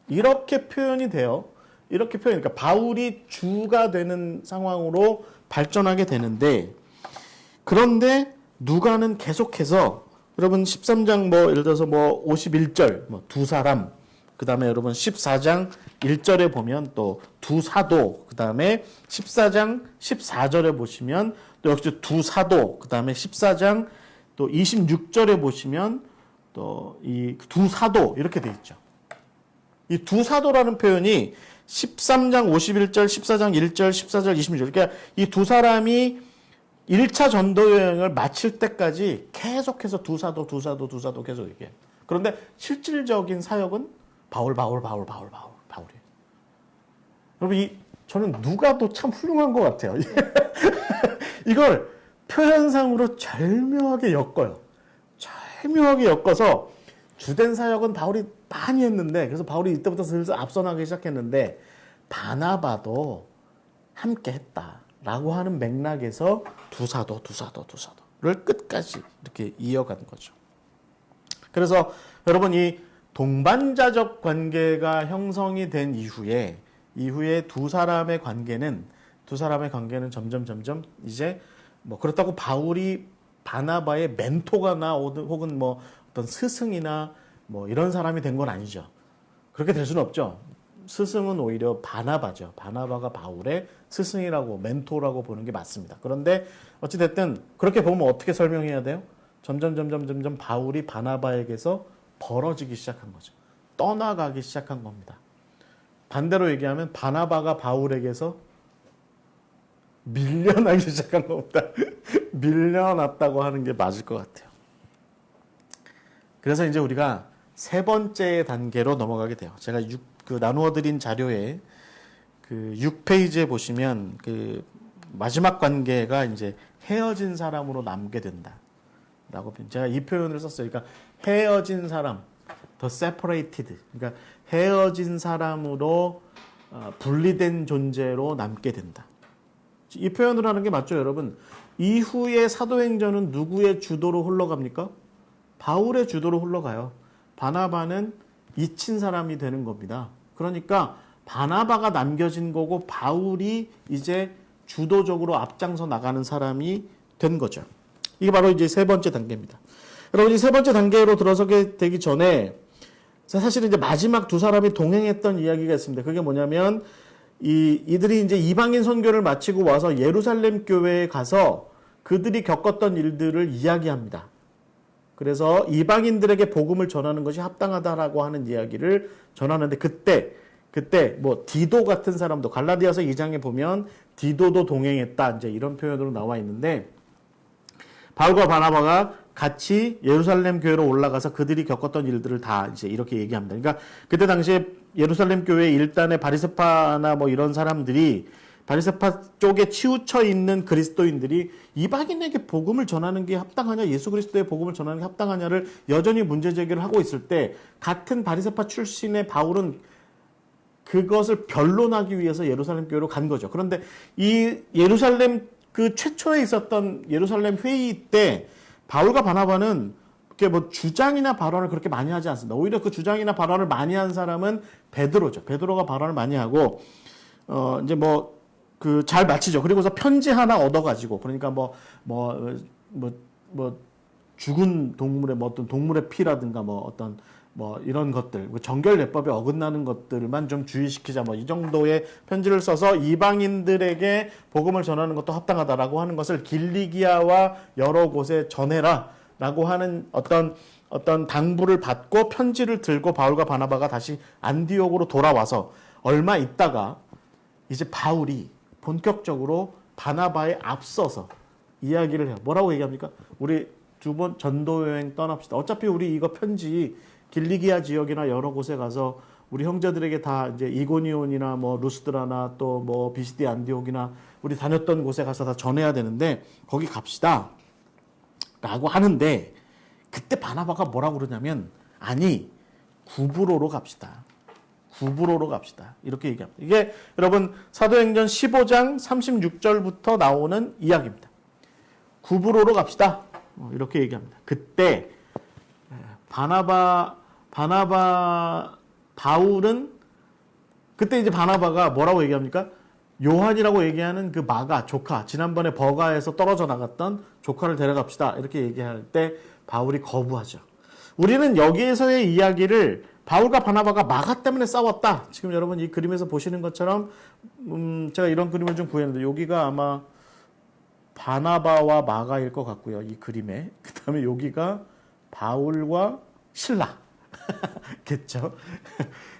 이렇게 표현이 돼요. 이렇게 그러니까 바울이 주가 되는 상황으로 발전하게 되는데, 그런데 누가는 계속해서 여러분 13장 뭐 예를 들어서 뭐 51절 뭐 두 사람, 그다음에 여러분 14장 1절에 보면 또 두 사도, 그다음에 14장 14절에 보시면 또 역시 두 사도, 그다음에 14장 또 26절에 보시면 또 이 두 사도 이렇게 돼 있죠. 이 두 사도라는 표현이 13장 51절, 14장 1절, 14절 26절. 그러니까 이 두 사람이 1차 전도 여행을 마칠 때까지 계속해서 두 사도 계속 얘기해요. 그런데 실질적인 사역은 바울이에요. 여러분, 저는 누가도 참 훌륭한 것 같아요. 이걸 표현상으로 절묘하게 엮어요. 절묘하게 엮어서 주된 사역은 바울이 많이 했는데, 그래서 바울이 이때부터 슬슬 앞서나기 시작했는데, 바나바도 함께 했다라고 하는 맥락에서 두 사도를 끝까지 이렇게 이어간 거죠. 그래서 여러분, 이 동반자적 관계가 형성이 된 이후에 두 사람의 관계는 점점 이제 뭐 그렇다고 바울이 바나바의 멘토가나 혹은 뭐 어떤 스승이나 뭐 이런 사람이 된 건 아니죠. 그렇게 될 수는 없죠. 스승은 오히려 바나바죠. 바나바가 바울의 스승이라고, 멘토라고 보는 게 맞습니다. 그런데 어찌됐든 그렇게 보면 어떻게 설명해야 돼요? 점점 바울이 바나바에게서 벌어지기 시작한 거죠. 떠나가기 시작한 겁니다. 반대로 얘기하면 바나바가 바울에게서 밀려나기 시작한 겁니다. 밀려났다고 하는 게 맞을 것 같아요. 그래서 이제 우리가 세 번째 단계로 넘어가게 돼요. 제가 나누어 드린 자료에 그 6페이지에 보시면 그 마지막 관계가 이제 헤어진 사람으로 남게 된다라고 제가 이 표현을 썼어요. 그러니까 헤어진 사람, the separated. 그러니까 헤어진 사람으로 분리된 존재로 남게 된다. 이 표현을 하는 게 맞죠, 여러분? 이후에 사도행전은 누구의 주도로 흘러갑니까? 바울의 주도로 흘러가요. 바나바는 잊힌 사람이 되는 겁니다. 그러니까 바나바가 남겨진 거고 바울이 이제 주도적으로 앞장서 나가는 사람이 된 거죠. 이게 바로 이제 세 번째 단계입니다. 여러분, 이 세 번째 단계로 들어서게 되기 전에 사실은 이제 마지막 두 사람이 동행했던 이야기가 있습니다. 그게 뭐냐면 이들이 이제 이방인 선교를 마치고 와서 예루살렘 교회에 가서 그들이 겪었던 일들을 이야기합니다. 그래서 이방인들에게 복음을 전하는 것이 합당하다라고 하는 이야기를 전하는데, 그때 뭐 디도 같은 사람도, 갈라디아서 2장에 보면 디도도 동행했다, 이제 이런 표현으로 나와 있는데, 바울과 바나바가 같이 예루살렘 교회로 올라가서 그들이 겪었던 일들을 다 이제 이렇게 얘기합니다. 그러니까 그때 당시에 예루살렘 교회 일단의 바리새파나 뭐 이런 사람들이, 바리새파 쪽에 치우쳐 있는 그리스도인들이 이방인에게 복음을 전하는 게 합당하냐, 예수 그리스도의 복음을 전하는 게 합당하냐를 여전히 문제 제기를 하고 있을 때, 같은 바리새파 출신의 바울은 그것을 변론하기 위해서 예루살렘 교회로 간 거죠. 그런데 이 예루살렘 그 최초에 있었던 예루살렘 회의 때 바울과 바나바는 이렇게 뭐 주장이나 발언을 그렇게 많이 하지 않습니다. 오히려 그 주장이나 발언을 많이 한 사람은 베드로죠. 베드로가 발언을 많이 하고 이제 뭐 그 잘 마치죠. 그리고서 편지 하나 얻어가지고, 그러니까 죽은 동물의 뭐 어떤 동물의 피라든가 뭐 어떤 뭐 이런 것들, 정결 예법에 어긋나는 것들만 좀 주의시키자, 뭐 이 정도의 편지를 써서 이방인들에게 복음을 전하는 것도 합당하다라고 하는 것을 길리기아와 여러 곳에 전해라라고 하는 어떤 당부를 받고 편지를 들고 바울과 바나바가 다시 안디옥으로 돌아와서 얼마 있다가 이제 바울이 본격적으로 바나바에 앞서서 이야기를 해요. 뭐라고 얘기합니까? 우리 두 번 전도 여행 떠납시다. 어차피 우리 이거 편지 길리기아 지역이나 여러 곳에 가서 우리 형제들에게 다 이제 이고니온이나 뭐 루스드라나 또 뭐 비시디 안디옥이나 우리 다녔던 곳에 가서 다 전해야 되는데 거기 갑시다 라고 하는데, 그때 바나바가 뭐라고 그러냐면, 아니 구브로로 갑시다. 이렇게 얘기합니다. 이게 여러분 사도행전 15장 36절부터 나오는 이야기입니다. 구브로로 갑시다. 이렇게 얘기합니다. 그때 바울은 그때 이제 바나바가 뭐라고 얘기합니까? 요한이라고 얘기하는 그 마가, 조카, 지난번에 버가에서 떨어져 나갔던 조카를 데려갑시다. 이렇게 얘기할 때 바울이 거부하죠. 우리는 여기에서의 이야기를 바울과 바나바가 마가 때문에 싸웠다. 지금 여러분 이 그림에서 보시는 것처럼 제가 이런 그림을 좀 구했는데 여기가 아마 바나바와 마가일 것 같고요. 이 그림에. 그 다음에 여기가 바울과 실라. 겠죠.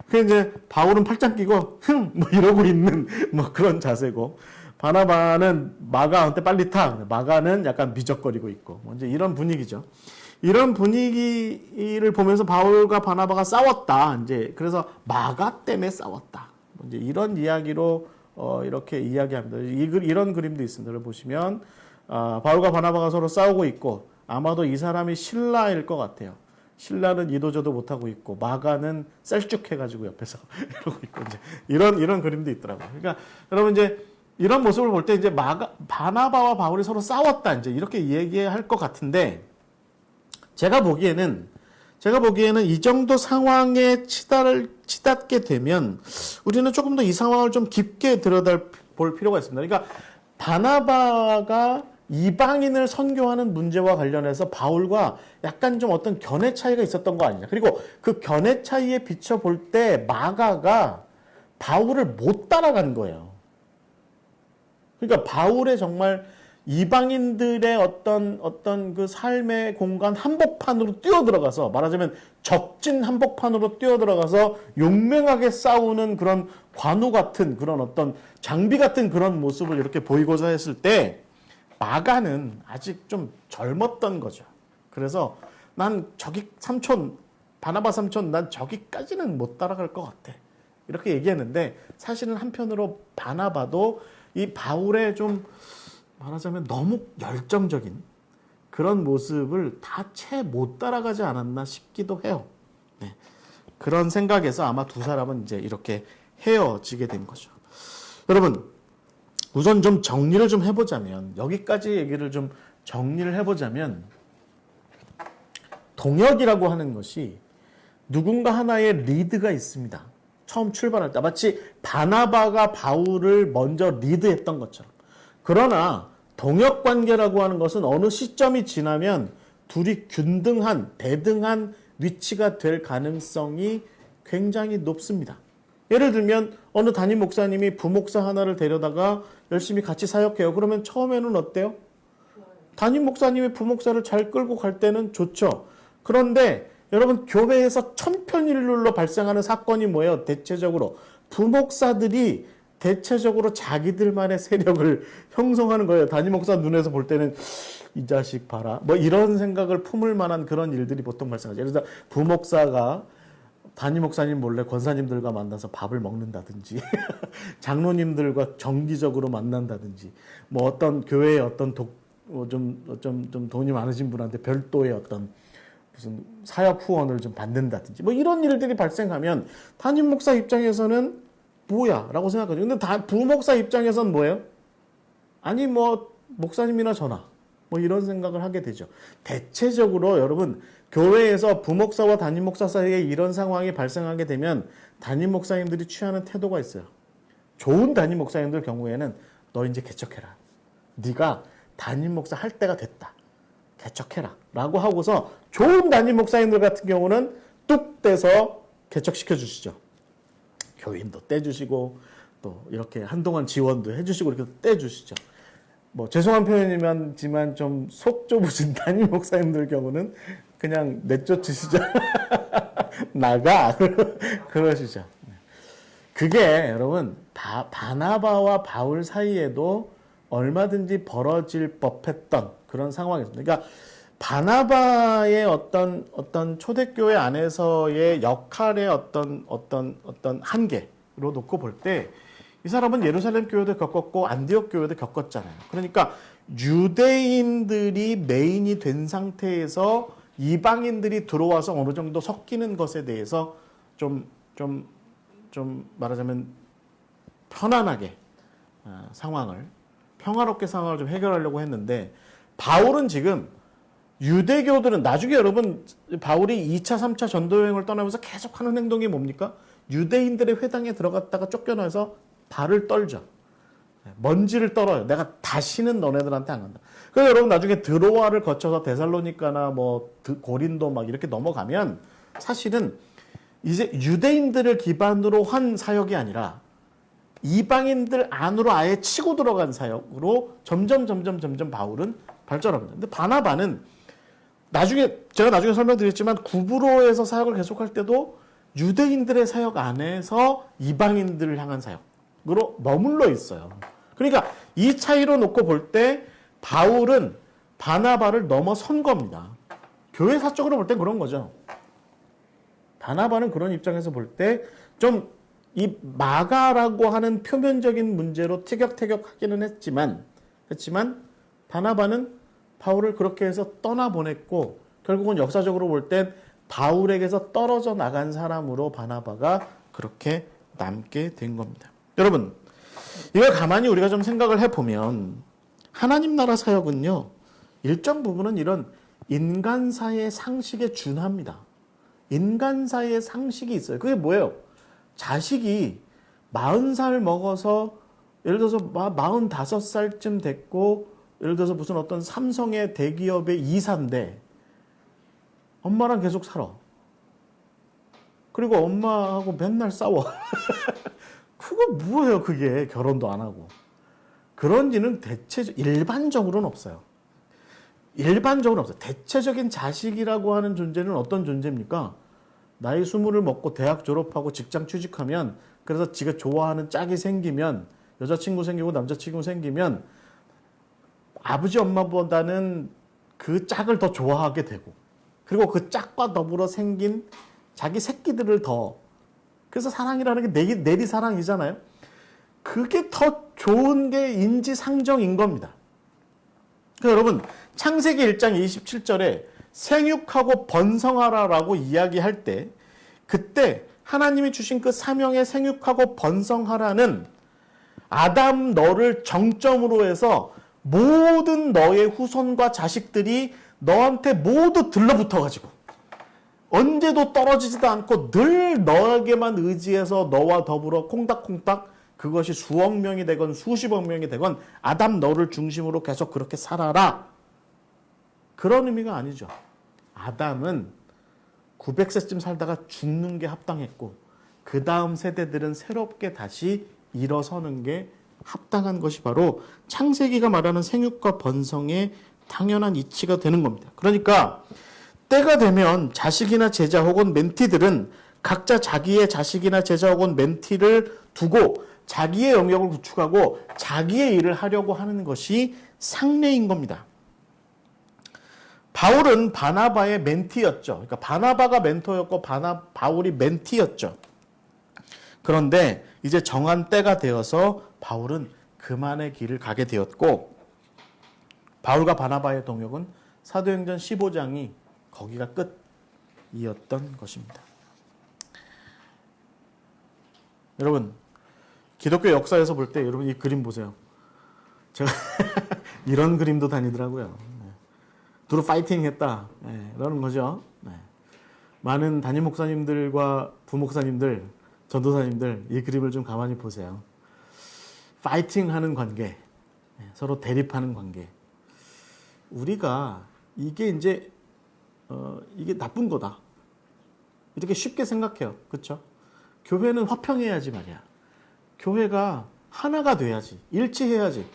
그 이제 바울은 팔짱 끼고 뭐 이러고 있는 뭐 그런 자세고 바나바는 마가한테 빨리 타. 마가는 약간 미적거리고 있고 뭐 이제 이런 분위기죠. 이런 분위기를 보면서 바울과 바나바가 싸웠다. 이제 그래서 마가 때문에 싸웠다. 이제 이런 이야기로 이렇게 이야기합니다. 이런 그림도 있습니다. 여러분 보시면 바울과 바나바가 서로 싸우고 있고 아마도 이 사람이 신라일 것 같아요. 신라는 이도저도 못하고 있고 마가는 셀쭉해가지고 옆에서 이러고 있고 이제 이런 그림도 있더라고요. 그러니까 여러분 이제 이런 모습을 볼 때 이제 바나바와 바울이 서로 싸웠다 이제 이렇게 얘기할 것 같은데 제가 보기에는 이 정도 상황에 치닫게 되면 우리는 조금 더 이 상황을 좀 깊게 들여다볼 필요가 있습니다. 그러니까 바나바가 이방인을 선교하는 문제와 관련해서 바울과 약간 좀 어떤 견해 차이가 있었던 거 아니냐. 그리고 그 견해 차이에 비춰볼 때 마가가 바울을 못 따라간 거예요. 그러니까 바울의 정말 이방인들의 어떤 그 삶의 공간 한복판으로 뛰어들어가서 말하자면 적진 한복판으로 뛰어들어가서 용맹하게 싸우는 그런 관우 같은 그런 어떤 장비 같은 그런 모습을 이렇게 보이고자 했을 때 마가는 아직 좀 젊었던 거죠. 그래서 난 저기 삼촌, 바나바 삼촌, 난 저기까지는 못 따라갈 것 같아. 이렇게 얘기했는데 사실은 한편으로 바나바도 이 바울의 좀 말하자면 너무 열정적인 그런 모습을 다 채 못 따라가지 않았나 싶기도 해요. 네. 그런 생각에서 아마 두 사람은 이제 이렇게 헤어지게 된 거죠. 여러분, 우선 좀 정리를 좀 해보자면, 여기까지 얘기를 좀 정리를 해보자면, 동역이라고 하는 것이 누군가 하나의 리드가 있습니다. 처음 출발할 때. 마치 바나바가 바울을 먼저 리드했던 것처럼. 그러나 동역 관계라고 하는 것은 어느 시점이 지나면 둘이 균등한, 대등한 위치가 될 가능성이 굉장히 높습니다. 예를 들면 어느 담임 목사님이 부목사 하나를 데려다가 열심히 같이 사역해요. 그러면 처음에는 어때요? 담임 목사님이 부목사를 잘 끌고 갈 때는 좋죠. 그런데 여러분 교회에서 천편일률로 발생하는 사건이 뭐예요? 대체적으로 부목사들이 대체적으로 자기들만의 세력을 형성하는 거예요. 담임 목사 눈에서 볼 때는 이 자식 봐라. 뭐 이런 생각을 품을 만한 그런 일들이 보통 발생하죠. 예를 들어 부목사가 담임 목사님 몰래 권사님들과 만나서 밥을 먹는다든지 장로님들과 정기적으로 만난다든지 뭐 어떤 교회의 어떤 좀 돈이 많으신 분한테 별도의 어떤 무슨 사역 후원을 좀 받는다든지 뭐 이런 일들이 발생하면 담임 목사 입장에서는 뭐야? 라고 생각하죠. 근데 부목사 입장에서는 뭐예요? 아니 뭐 목사님이나 저나 뭐 이런 생각을 하게 되죠. 대체적으로 여러분 교회에서 부목사와 담임 목사 사이에 이런 상황이 발생하게 되면 담임 목사님들이 취하는 태도가 있어요. 좋은 담임 목사님들 경우에는 너 이제 개척해라. 네가 담임 목사 할 때가 됐다. 개척해라. 라고 하고서 좋은 담임 목사님들 같은 경우는 뚝 떼서 개척시켜 주시죠. 교인도 떼주시고 또 이렇게 한동안 지원도 해주시고 이렇게 떼주시죠. 뭐 죄송한 표현이지만 좀 속 좁으신 담임 목사님들 경우는 그냥 내쫓으시죠. 나가 그러시죠. 그게 여러분 바나바와 바울 사이에도 얼마든지 벌어질 법했던 그런 상황이었습니다. 그러니까 바나바의 어떤 초대교회 안에서의 역할의 어떤 한계로 놓고 볼 때 이 사람은 예루살렘 교회도 겪었고 안디옥 교회도 겪었잖아요. 그러니까 유대인들이 메인이 된 상태에서 이방인들이 들어와서 어느 정도 섞이는 것에 대해서 좀 말하자면 편안하게 평화롭게 상황을 좀 해결하려고 했는데 바울은 지금 유대교들은 나중에 여러분 바울이 2차, 3차 전도여행을 떠나면서 계속 하는 행동이 뭡니까? 유대인들의 회당에 들어갔다가 쫓겨나서 발을 떨죠. 먼지를 떨어요. 내가 다시는 너네들한테 안 간다. 그래서 여러분 나중에 드로아를 거쳐서 데살로니카나 뭐 고린도 막 이렇게 넘어가면 사실은 이제 유대인들을 기반으로 한 사역이 아니라 이방인들 안으로 아예 치고 들어간 사역으로 점점 바울은 발전합니다. 근데 바나바는 제가 나중에 설명드렸지만 구브로에서 사역을 계속할 때도 유대인들의 사역 안에서 이방인들을 향한 사역으로 머물러 있어요. 그러니까 이 차이로 놓고 볼 때 바울은 바나바를 넘어선 겁니다. 교회사적으로 볼 땐 그런 거죠. 바나바는 그런 입장에서 볼 때 좀 이 마가라고 하는 표면적인 문제로 티격태격하기는 했지만 바나바는 바울을 그렇게 해서 떠나보냈고 결국은 역사적으로 볼 땐 바울에게서 떨어져 나간 사람으로 바나바가 그렇게 남게 된 겁니다. 여러분, 이걸 가만히 우리가 좀 생각을 해보면 하나님 나라 사역은요, 일정 부분은 이런 인간사의 상식에 준합니다. 인간사의 상식이 있어요. 그게 뭐예요? 자식이 40살 먹어서 예를 들어서 45살쯤 됐고 예를 들어서 무슨 어떤 삼성의 대기업의 이사인데 엄마랑 계속 살아. 그리고 엄마하고 맨날 싸워. 그거 뭐예요, 그게. 결혼도 안 하고. 그런 일은 일반적으로는 없어요. 일반적으로는 없어요. 대체적인 자식이라고 하는 존재는 어떤 존재입니까? 나이 20을 먹고 대학 졸업하고 직장 취직하면 그래서 지가 좋아하는 짝이 생기면 여자친구 생기고 남자친구 생기면 아버지 엄마보다는 그 짝을 더 좋아하게 되고 그리고 그 짝과 더불어 생긴 자기 새끼들을 더 그래서 사랑이라는 게 내리사랑이잖아요. 그게 더 좋은 게 인지상정인 겁니다. 그러니까 여러분 창세기 1장 27절에 생육하고 번성하라라고 이야기할 때 그때 하나님이 주신 그 사명의 생육하고 번성하라는 아담 너를 정점으로 해서 모든 너의 후손과 자식들이 너한테 모두 들러붙어가지고 언제도 떨어지지도 않고 늘 너에게만 의지해서 너와 더불어 콩닥콩닥 그것이 수억 명이 되건 수십억 명이 되건 아담 너를 중심으로 계속 그렇게 살아라. 그런 의미가 아니죠. 아담은 900세쯤 살다가 죽는 게 합당했고 그 다음 세대들은 새롭게 다시 일어서는 게 합당한 것이 바로 창세기가 말하는 생육과 번성의 당연한 이치가 되는 겁니다. 그러니까 때가 되면 자식이나 제자 혹은 멘티들은 각자 자기의 자식이나 제자 혹은 멘티를 두고 자기의 영역을 구축하고 자기의 일을 하려고 하는 것이 상례인 겁니다. 바울은 바나바의 멘티였죠. 그러니까 바나바가 멘토였고 바울이 멘티였죠. 그런데 이제 정한 때가 되어서 바울은 그만의 길을 가게 되었고 바울과 바나바의 동역은 사도행전 15장이 거기가 끝이었던 것입니다. 여러분 기독교 역사에서 볼 때 여러분 이 그림 보세요. 제가 이런 그림도 다니더라고요. 두루 파이팅 했다. 이러는 거죠. 많은 담임 목사님들과 부목사님들, 전도사님들 이 그림을 좀 가만히 보세요. 파이팅 하는 관계, 서로 대립하는 관계. 우리가 이게 이제 이게 나쁜 거다. 이렇게 쉽게 생각해요. 그렇죠? 교회는 화평해야지 말이야. 교회가 하나가 돼야지. 일치해야지.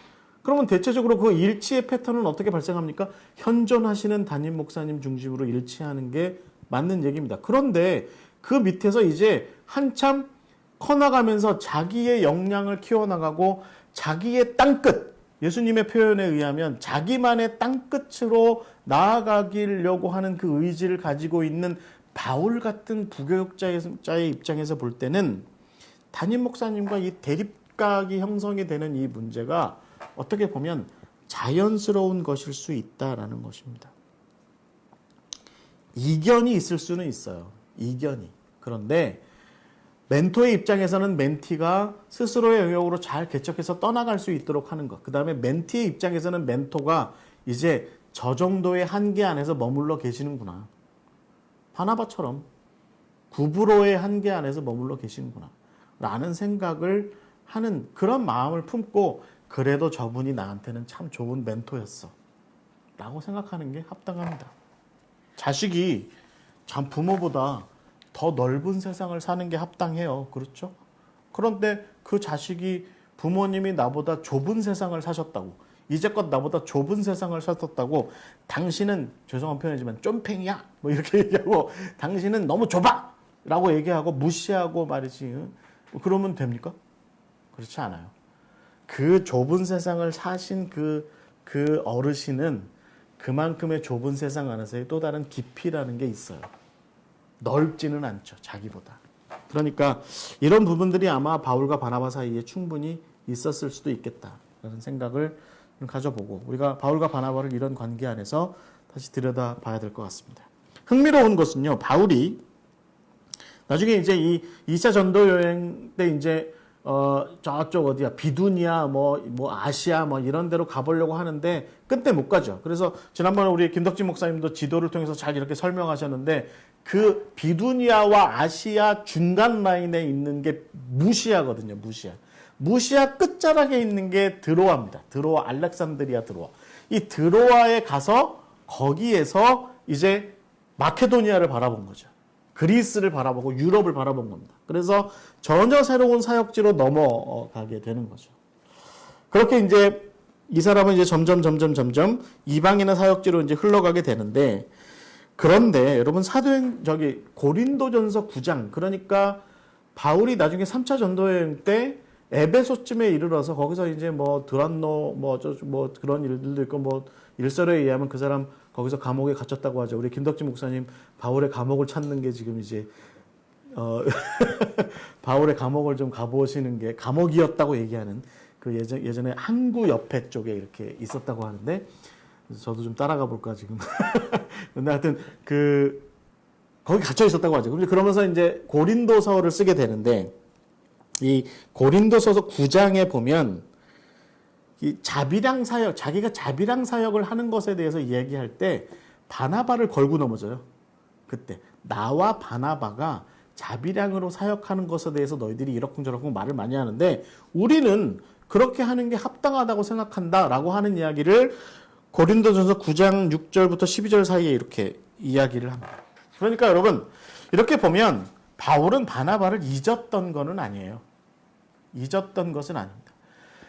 그러면 대체적으로 그 일치의 패턴은 어떻게 발생합니까? 현존하시는 담임 목사님 중심으로 일치하는 게 맞는 얘기입니다. 그런데 그 밑에서 이제 한참 커나가면서 자기의 역량을 키워나가고 자기의 땅끝, 예수님의 표현에 의하면 자기만의 땅끝으로 나아가려고 하는 그 의지를 가지고 있는 바울 같은 부교육자의 입장에서 볼 때는 담임 목사님과 이 대립각이 형성이 되는 이 문제가 어떻게 보면 자연스러운 것일 수 있다라는 것입니다. 이견이 있을 수는 있어요. 이견이. 그런데 멘토의 입장에서는 멘티가 스스로의 영역으로 잘 개척해서 떠나갈 수 있도록 하는 것. 그 다음에 멘티의 입장에서는 멘토가 이제 저 정도의 한계 안에서 머물러 계시는구나. 바나바처럼 구브로의 한계 안에서 머물러 계시는구나. 라는 생각을 하는 그런 마음을 품고 그래도 저분이 나한테는 참 좋은 멘토였어. 라고 생각하는 게 합당합니다. 자식이 참 부모보다 더 넓은 세상을 사는 게 합당해요. 그렇죠? 그런데 그 자식이 부모님이 나보다 좁은 세상을 사셨다고, 이제껏 나보다 좁은 세상을 사셨다고, 당신은 죄송한 표현이지만 쫌팽이야 뭐 이렇게 얘기하고, 당신은 너무 좁아 라고 얘기하고 무시하고 말이지, 그러면 됩니까? 그렇지 않아요. 그 좁은 세상을 사신 그 어르신은 그만큼의 좁은 세상 안에서의 또 다른 깊이라는 게 있어요. 넓지는 않죠, 자기보다. 그러니까 이런 부분들이 아마 바울과 바나바 사이에 충분히 있었을 수도 있겠다라는 생각을 가져보고, 우리가 바울과 바나바를 이런 관계 안에서 다시 들여다 봐야 될 것 같습니다. 흥미로운 것은요, 바울이 나중에 이제 이 2차 전도 여행 때 이제 저쪽 어디야, 비두니아 뭐 아시아 뭐 이런 데로 가보려고 하는데 끝내 못 가죠. 그래서 지난번에 우리 김덕진 목사님도 지도를 통해서 잘 이렇게 설명하셨는데, 그 비두니아와 아시아 중간 라인에 있는 게 무시아거든요. 무시아 끝자락에 있는 게 드로아입니다. 드로아, 알렉산드리아 드로아. 이 드로아에 가서 거기에서 이제 마케도니아를 바라본 거죠. 그리스를 바라보고 유럽을 바라본 겁니다. 그래서 전혀 새로운 사역지로 넘어가게 되는 거죠. 그렇게 이제 이 사람은 이제 점점 이방인의 사역지로 이제 흘러가게 되는데, 그런데 여러분 고린도전서 9장, 그러니까 바울이 나중에 3차 전도여행 때 에베소쯤에 이르러서 거기서 이제 뭐 드란노 뭐 그런 일들도 있고, 뭐 일설에 의하면 그 사람 거기서 감옥에 갇혔다고 하죠. 우리 김덕진 목사님 바울의 감옥을 찾는 게 지금 이제 바울의 감옥을 좀 가보시는 게 감옥이었다고 얘기하는 그 예전에 항구 옆에 쪽에 이렇게 있었다고 하는데, 저도 좀 따라가 볼까 지금. 근데 하여튼 거기 갇혀 있었다고 하죠. 그러면서 이제 고린도서를 쓰게 되는데, 이 고린도서서 9장에 보면 이 자비랑 사역, 자기가 자비랑 사역을 하는 것에 대해서 이야기할 때 바나바를 걸고 넘어져요. 그때 나와 바나바가 자비량으로 사역하는 것에 대해서 너희들이 이러쿵저러쿵 말을 많이 하는데 우리는 그렇게 하는 게 합당하다고 생각한다라고 하는 이야기를 고린도전서 9장 6절부터 12절 사이에 이렇게 이야기를 합니다. 그러니까 여러분, 이렇게 보면 바울은 바나바를 잊었던 것은 아니에요. 잊었던 것은 아닙니다.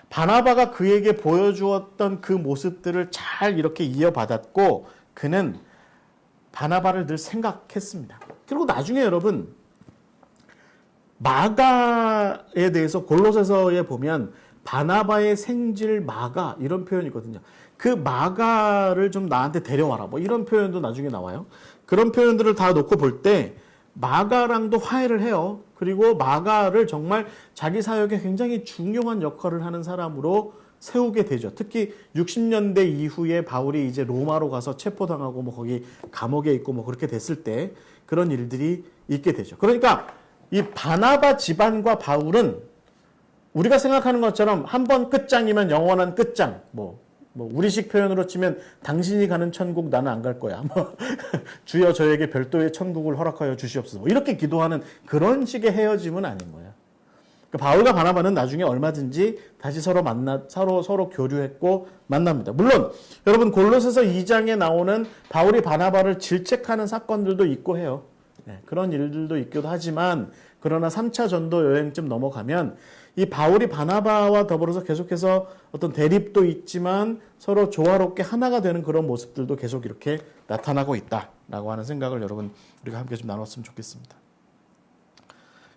바나바가 그에게 보여주었던 그 모습들을 잘 이렇게 이어받았고, 그는 바나바를 늘 생각했습니다. 그리고 나중에 여러분, 마가에 대해서 골로새서에 보면 바나바의 생질 마가 이런 표현이 있거든요. 그 마가를 좀 나한테 데려와라 뭐 이런 표현도 나중에 나와요. 그런 표현들을 다 놓고 볼 때 마가랑도 화해를 해요. 그리고 마가를 정말 자기 사역에 굉장히 중요한 역할을 하는 사람으로 세우게 되죠. 특히 60년대 이후에 바울이 이제 로마로 가서 체포당하고 뭐 거기 감옥에 있고 뭐 그렇게 됐을 때 그런 일들이 있게 되죠. 그러니까 이 바나바 집안과 바울은 우리가 생각하는 것처럼 한 번 끝장이면 영원한 끝장, 뭐 우리식 표현으로 치면 당신이 가는 천국 나는 안 갈 거야. 주여 저에게 별도의 천국을 허락하여 주시옵소서. 뭐 이렇게 기도하는 그런 식의 헤어짐은 아닌 거야. 그러니까 바울과 바나바는 나중에 얼마든지 다시 서로 서로 교류했고 만납니다. 물론 여러분 골로새서 2장에 나오는 바울이 바나바를 질책하는 사건들도 있고 해요. 네, 그런 일들도 있기도 하지만 그러나 3차 전도 여행쯤 넘어가면 이 바울이 바나바와 더불어서 계속해서 어떤 대립도 있지만 서로 조화롭게 하나가 되는 그런 모습들도 계속 이렇게 나타나고 있다라고 하는 생각을 여러분 우리가 함께 좀 나눴으면 좋겠습니다.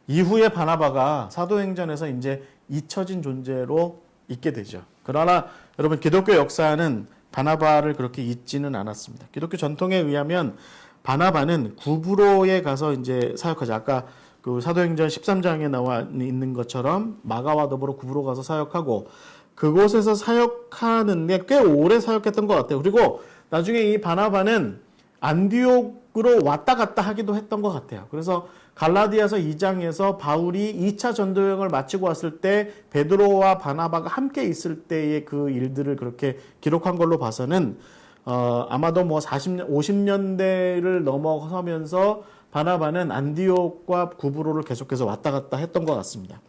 이후에 바나바가 사도행전에서 이제 잊혀진 존재로 있게 되죠. 그러나 여러분 기독교 역사는 바나바를 그렇게 잊지는 않았습니다. 기독교 전통에 의하면 바나바는 구브로에 가서 이제 사역하죠. 아까 그 사도행전 13장에 나와 있는 것처럼 마가와 더불어 구브로 가서 사역하고 그곳에서 사역하는 게 꽤 오래 사역했던 것 같아요. 그리고 나중에 이 바나바는 안디옥 으로 왔다 갔다 하기도 했던 것 같아요. 그래서 갈라디아서 2장에서 바울이 2차 전도 여행을 마치고 왔을 때 베드로와 바나바가 함께 있을 때의 그 일들을 그렇게 기록한 걸로 봐서는 아마도 뭐 40년, 50년대를 넘어서면서 바나바는 안디옥과 구브로를 계속해서 왔다 갔다 했던 것 같습니다.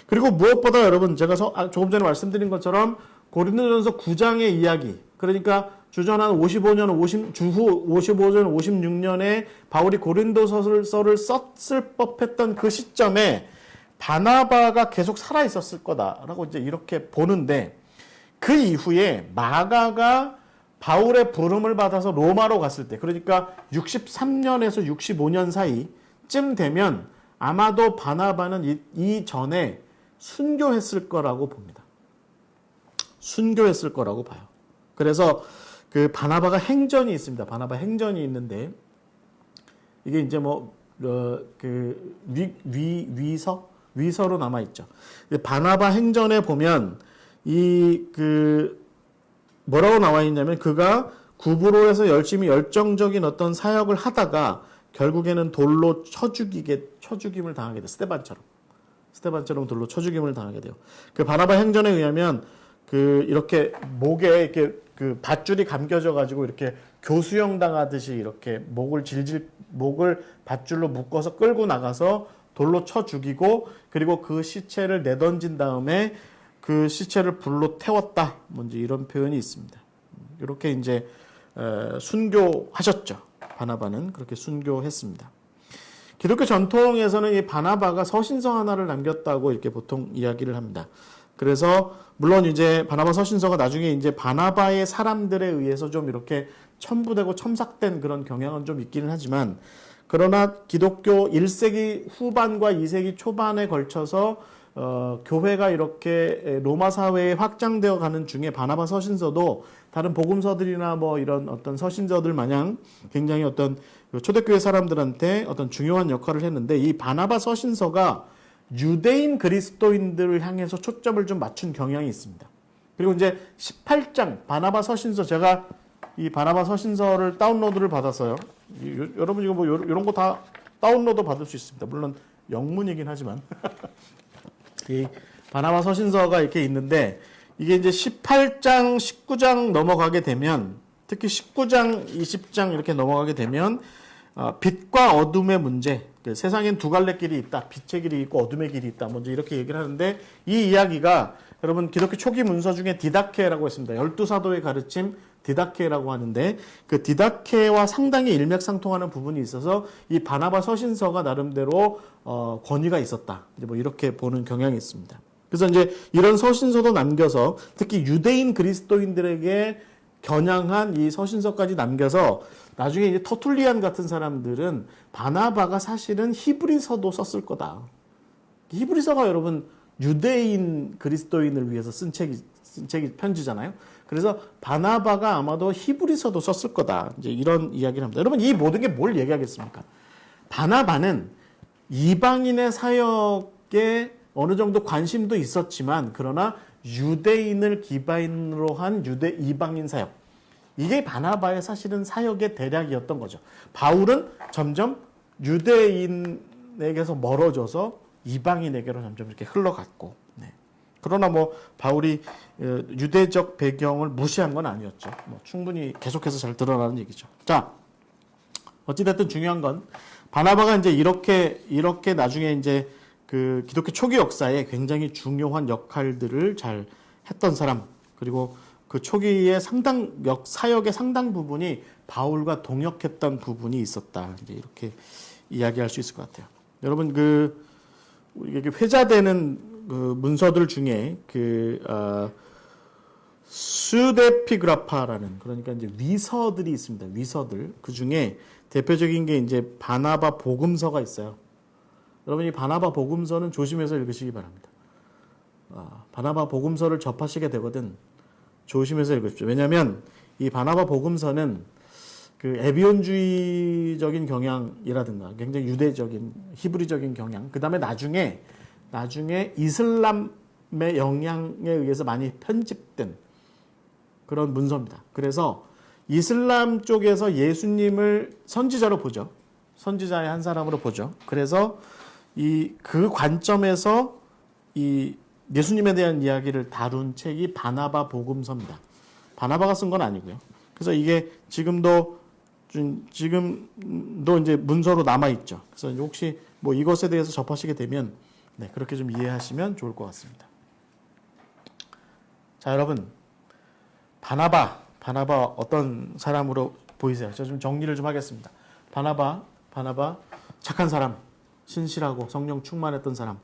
그리고 무엇보다 여러분 제가 조금 전에 말씀드린 것처럼 고린도전서 9장의 이야기, 그러니까 주전 55년, 주후 55년, 56년에 바울이 고린도서를 썼을 법했던 그 시점에 바나바가 계속 살아 있었을 거다라고 이제 이렇게 보는데, 그 이후에 마가가 바울의 부름을 받아서 로마로 갔을 때, 그러니까 63년에서 65년 사이쯤 되면 아마도 바나바는 이 전에 순교했을 거라고 봅니다. 순교했을 거라고 봐요. 그래서 그 바나바가 행전이 있습니다. 바나바 행전이 있는데, 이게 이제 위서로 남아 있죠. 바나바 행전에 보면 뭐라고 나와 있냐면, 그가 구브로에서 열심히 열정적인 어떤 사역을 하다가 결국에는 돌로 쳐죽임을 당하게 돼요. 스데반처럼 돌로 쳐죽임을 당하게 돼요. 그 바나바 행전에 의하면 이렇게 목에 이렇게 밧줄이 감겨져 가지고 이렇게 교수형 당하듯이 이렇게 목을 밧줄로 묶어서 끌고 나가서 돌로 쳐 죽이고, 그리고 그 시체를 내던진 다음에 그 시체를 불로 태웠다. 뭔지 이런 표현이 있습니다. 이렇게 이제 순교하셨죠. 바나바는 그렇게 순교했습니다. 기독교 전통에서는 이 바나바가 서신서 하나를 남겼다고 이렇게 보통 이야기를 합니다. 그래서 물론 이제 바나바 서신서가 나중에 이제 바나바의 사람들에 의해서 좀 이렇게 첨부되고 첨삭된 그런 경향은 좀 있기는 하지만, 그러나 기독교 1세기 후반과 2세기 초반에 걸쳐서 교회가 이렇게 로마 사회에 확장되어 가는 중에 바나바 서신서도 다른 복음서들이나 뭐 이런 어떤 서신서들 마냥 굉장히 어떤 초대교회 사람들한테 어떤 중요한 역할을 했는데, 이 바나바 서신서가 유대인 그리스도인들을 향해서 초점을 좀 맞춘 경향이 있습니다. 그리고 이제 18장 바나바 서신서, 제가 이 바나바 서신서를 다운로드를 받았어요. 여러분 이거 뭐 이런 거 다 다운로드 받을 수 있습니다. 물론 영문이긴 하지만 이 바나바 서신서가 이렇게 있는데, 이게 이제 18장, 19장 넘어가게 되면, 특히 19장, 20장 이렇게 넘어가게 되면 빛과 어둠의 문제, 세상엔 두 갈래 길이 있다. 빛의 길이 있고 어둠의 길이 있다. 먼저 이렇게 얘기를 하는데, 이 이야기가 여러분 기독교 초기 문서 중에 디다케라고 했습니다. 12사도의 가르침 디다케라고 하는데, 그 디다케와 상당히 일맥상통하는 부분이 있어서 이 바나바 서신서가 나름대로 권위가 있었다. 이제 뭐 이렇게 보는 경향이 있습니다. 그래서 이제 이런 서신서도 남겨서 특히 유대인 그리스도인들에게 겨냥한 이 서신서까지 남겨서 나중에 이제 터툴리안 같은 사람들은 바나바가 사실은 히브리서도 썼을 거다. 히브리서가 여러분 유대인 그리스도인을 위해서 쓴 책이 편지잖아요. 그래서 바나바가 아마도 히브리서도 썼을 거다. 이제 이런 이야기를 합니다. 여러분 이 모든 게 뭘 얘기하겠습니까? 바나바는 이방인의 사역에 어느 정도 관심도 있었지만, 그러나 유대인을 기반으로 한 이방인 사역, 이게 바나바의 사실은 사역의 대략이었던 거죠. 바울은 점점 유대인에게서 멀어져서 이방인에게로 점점 이렇게 흘러갔고, 네. 그러나 뭐 바울이 유대적 배경을 무시한 건 아니었죠. 뭐 충분히 계속해서 잘 드러나는 얘기죠. 자, 어찌됐든 중요한 건 바나바가 이제 이렇게 나중에 이제 그 기독교 초기 역사에 굉장히 중요한 역할들을 잘 했던 사람, 그리고 그 초기의 사역의 상당 부분이 바울과 동역했던 부분이 있었다. 이제 이렇게 이야기할 수 있을 것 같아요. 여러분 이게 회자되는 그 문서들 중에 수데피그라파라는, 그러니까 이제 위서들이 있습니다. 위서들. 그 중에 대표적인 게 이제 바나바 복음서가 있어요. 여러분 이 바나바 복음서는 조심해서 읽으시기 바랍니다. 바나바 복음서를 접하시게 되거든 조심해서 읽으십시오. 왜냐하면 이 바나바 복음서는 그 에비온주의적인 경향이라든가 굉장히 유대적인 히브리적인 경향, 그 다음에 나중에 이슬람의 영향에 의해서 많이 편집된 그런 문서입니다. 그래서 이슬람 쪽에서 예수님을 선지자로 보죠. 선지자의 한 사람으로 보죠. 그래서 그 관점에서 이 예수님에 대한 이야기를 다룬 책이 바나바 복음서입니다. 바나바가 쓴 건 아니고요. 그래서 이게 지금도 이제 문서로 남아 있죠. 그래서 혹시 뭐 이것에 대해서 접하시게 되면 네, 그렇게 좀 이해하시면 좋을 것 같습니다. 자, 여러분, 바나바 어떤 사람으로 보이세요? 저 좀 정리를 좀 하겠습니다. 바나바 착한 사람, 신실하고 성령 충만했던 사람,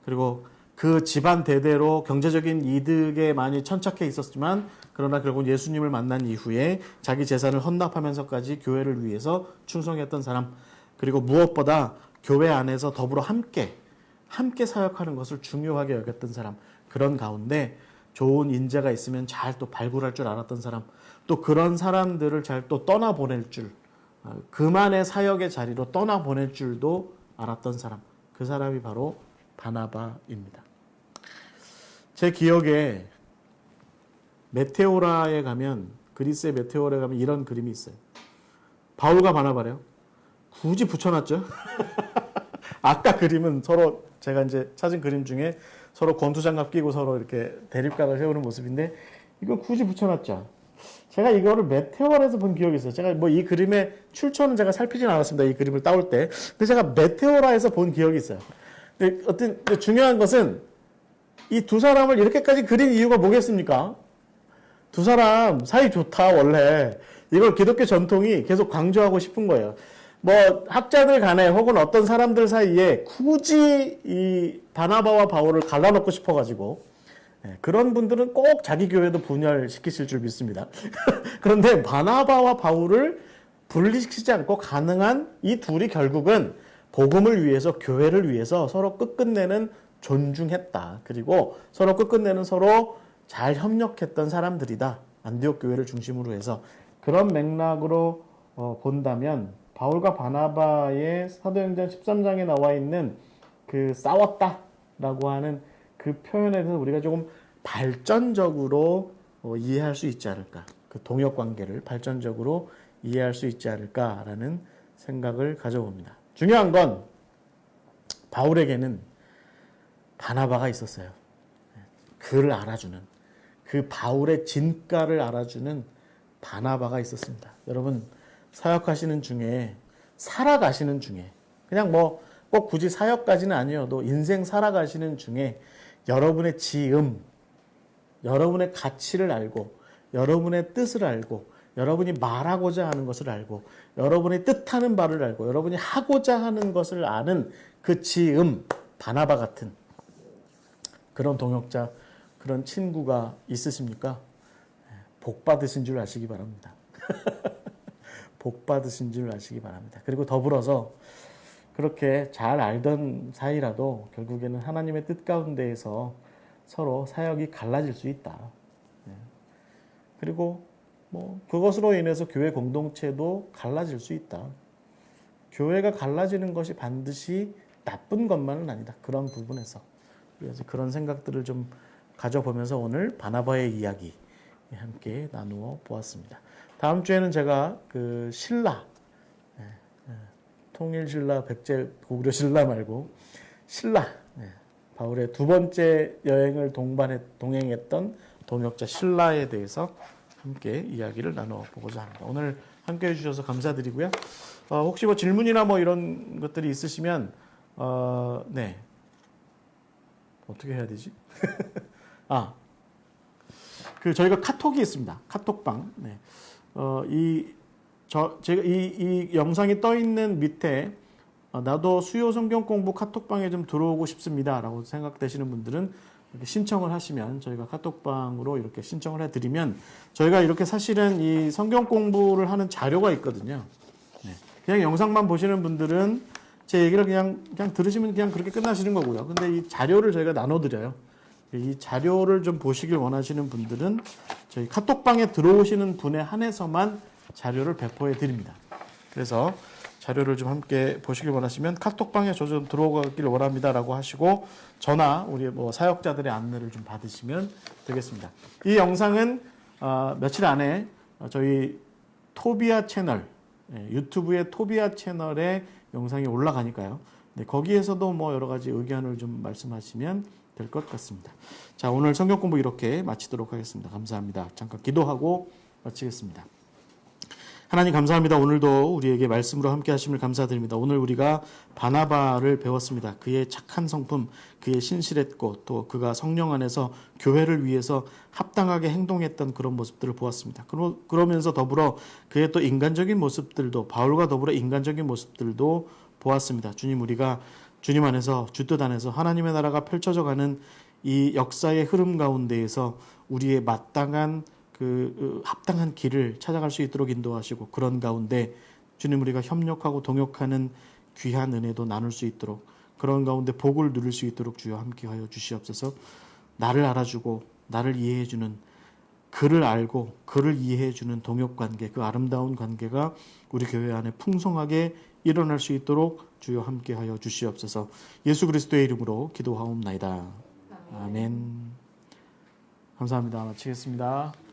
그리고 그 집안 대대로 경제적인 이득에 많이 천착해 있었지만 그러나 결국 예수님을 만난 이후에 자기 재산을 헌납하면서까지 교회를 위해서 충성했던 사람, 그리고 무엇보다 교회 안에서 더불어 함께 사역하는 것을 중요하게 여겼던 사람, 그런 가운데 좋은 인재가 있으면 잘 또 발굴할 줄 알았던 사람, 또 그런 사람들을 잘 또 떠나보낼 줄, 그만의 사역의 자리로 떠나보낼 줄도 알았던 사람, 그 사람이 바로 바나바입니다. 제 기억에 메테오라에 가면, 그리스의 메테오라에 가면 이런 그림이 있어요. 바울과 바나바래요. 굳이 붙여놨죠. 아까 그림은 서로 제가 이제 찾은 그림 중에 서로 권투장갑 끼고 서로 이렇게 대립각을 세우는 모습인데 이건 굳이 붙여놨죠. 제가 이거를 메테오라에서 본 기억이 있어요. 제가 뭐 이 그림의 출처는 제가 살피진 않았습니다. 이 그림을 따올 때. 근데 제가 메테오라에서 본 기억이 있어요. 근데 중요한 것은 이 두 사람을 이렇게까지 그린 이유가 뭐겠습니까? 두 사람 사이 좋다 원래. 이걸 기독교 전통이 계속 강조하고 싶은 거예요. 뭐 학자들 간에 혹은 어떤 사람들 사이에 굳이 이 바나바와 바울을 갈라놓고 싶어가지고 그런 분들은 꼭 자기 교회도 분열시키실 줄 믿습니다. 그런데 바나바와 바울을 분리시키지 않고 가능한 이 둘이 결국은 복음을 위해서, 교회를 위해서 서로 끝끝내는 존중했다. 그리고 서로 끝끝내는 서로 잘 협력했던 사람들이다. 안디옥 교회를 중심으로 해서 그런 맥락으로 본다면 바울과 바나바의 사도행전 13장에 나와 있는 그 싸웠다라고 하는 그 표현에 대해서 우리가 조금 발전적으로 이해할 수 있지 않을까. 그 동역 관계를 발전적으로 이해할 수 있지 않을까라는 생각을 가져봅니다. 중요한 건 바울에게는 바나바가 있었어요. 그를 알아주는, 그 바울의 진가를 알아주는 바나바가 있었습니다. 여러분, 사역하시는 중에, 살아가시는 중에, 그냥 뭐 꼭 굳이 사역까지는 아니어도 인생 살아가시는 중에 여러분의 지음, 여러분의 가치를 알고, 여러분의 뜻을 알고, 여러분이 말하고자 하는 것을 알고, 여러분이 뜻하는 바를 알고, 여러분이 하고자 하는 것을 아는 그 지음, 바나바 같은 그런 동역자, 그런 친구가 있으십니까? 복 받으신 줄 아시기 바랍니다. 복 받으신 줄 아시기 바랍니다. 그리고 더불어서 그렇게 잘 알던 사이라도 결국에는 하나님의 뜻 가운데에서 서로 사역이 갈라질 수 있다. 그리고 뭐 그것으로 인해서 교회 공동체도 갈라질 수 있다. 교회가 갈라지는 것이 반드시 나쁜 것만은 아니다. 그런 부분에서. 그래서 그런 생각들을 좀 가져보면서 오늘 바나바의 이야기 함께 나누어 보았습니다. 다음 주에는 제가 그 신라, 통일신라, 백제 고구려신라 말고 신라, 바울의 두 번째 여행을 동행했던 동역자 신라에 대해서 함께 이야기를 나누어 보고자 합니다. 오늘 함께 해주셔서 감사드리고요. 혹시 뭐 질문이나 뭐 이런 것들이 있으시면, 네. 어떻게 해야 되지? 저희가 카톡이 있습니다. 카톡방. 네. 제가 이 영상이 떠 있는 밑에 나도 수요 성경 공부 카톡방에 좀 들어오고 싶습니다라고 생각되시는 분들은 이렇게 신청을 하시면 저희가 카톡방으로 이렇게 신청을 해드리면 저희가 이렇게 사실은 이 성경 공부를 하는 자료가 있거든요. 네. 그냥 영상만 보시는 분들은 제 얘기를 그냥 들으시면 그냥 그렇게 끝나시는 거고요. 근데 이 자료를 저희가 나눠드려요. 이 자료를 좀 보시길 원하시는 분들은 저희 카톡방에 들어오시는 분에 한해서만 자료를 배포해 드립니다. 그래서 자료를 좀 함께 보시길 원하시면 카톡방에 저 좀 들어오길 원합니다라고 하시고 저나 우리 뭐 사역자들의 안내를 좀 받으시면 되겠습니다. 이 영상은 며칠 안에 저희 토비아 채널, 유튜브의 토비아 채널에 영상이 올라가니까요. 네, 거기에서도 뭐 여러 가지 의견을 좀 말씀하시면 될 것 같습니다. 자, 오늘 성경 공부 이렇게 마치도록 하겠습니다. 감사합니다. 잠깐 기도하고 마치겠습니다. 하나님 감사합니다. 오늘도 우리에게 말씀으로 함께 하심을 감사드립니다. 오늘 우리가 바나바를 배웠습니다. 그의 착한 성품, 그의 신실했고 또 그가 성령 안에서 교회를 위해서 합당하게 행동했던 그런 모습들을 보았습니다. 그러면서 더불어 그의 또 인간적인 모습들도, 바울과 더불어 인간적인 모습들도 보았습니다. 주님, 우리가 주님 안에서, 주 뜻 안에서 하나님의 나라가 펼쳐져 가는 이 역사의 흐름 가운데에서 우리의 마땅한 합당한 길을 찾아갈 수 있도록 인도하시고, 그런 가운데 주님, 우리가 협력하고 동역하는 귀한 은혜도 나눌 수 있도록, 그런 가운데 복을 누릴 수 있도록 주여 함께하여 주시옵소서. 나를 알아주고 나를 이해해주는, 그를 알고 그를 이해해주는 동역관계, 그 아름다운 관계가 우리 교회 안에 풍성하게 일어날 수 있도록 주여 함께하여 주시옵소서. 예수 그리스도의 이름으로 기도하옵나이다. 아멘. 감사합니다. 마치겠습니다.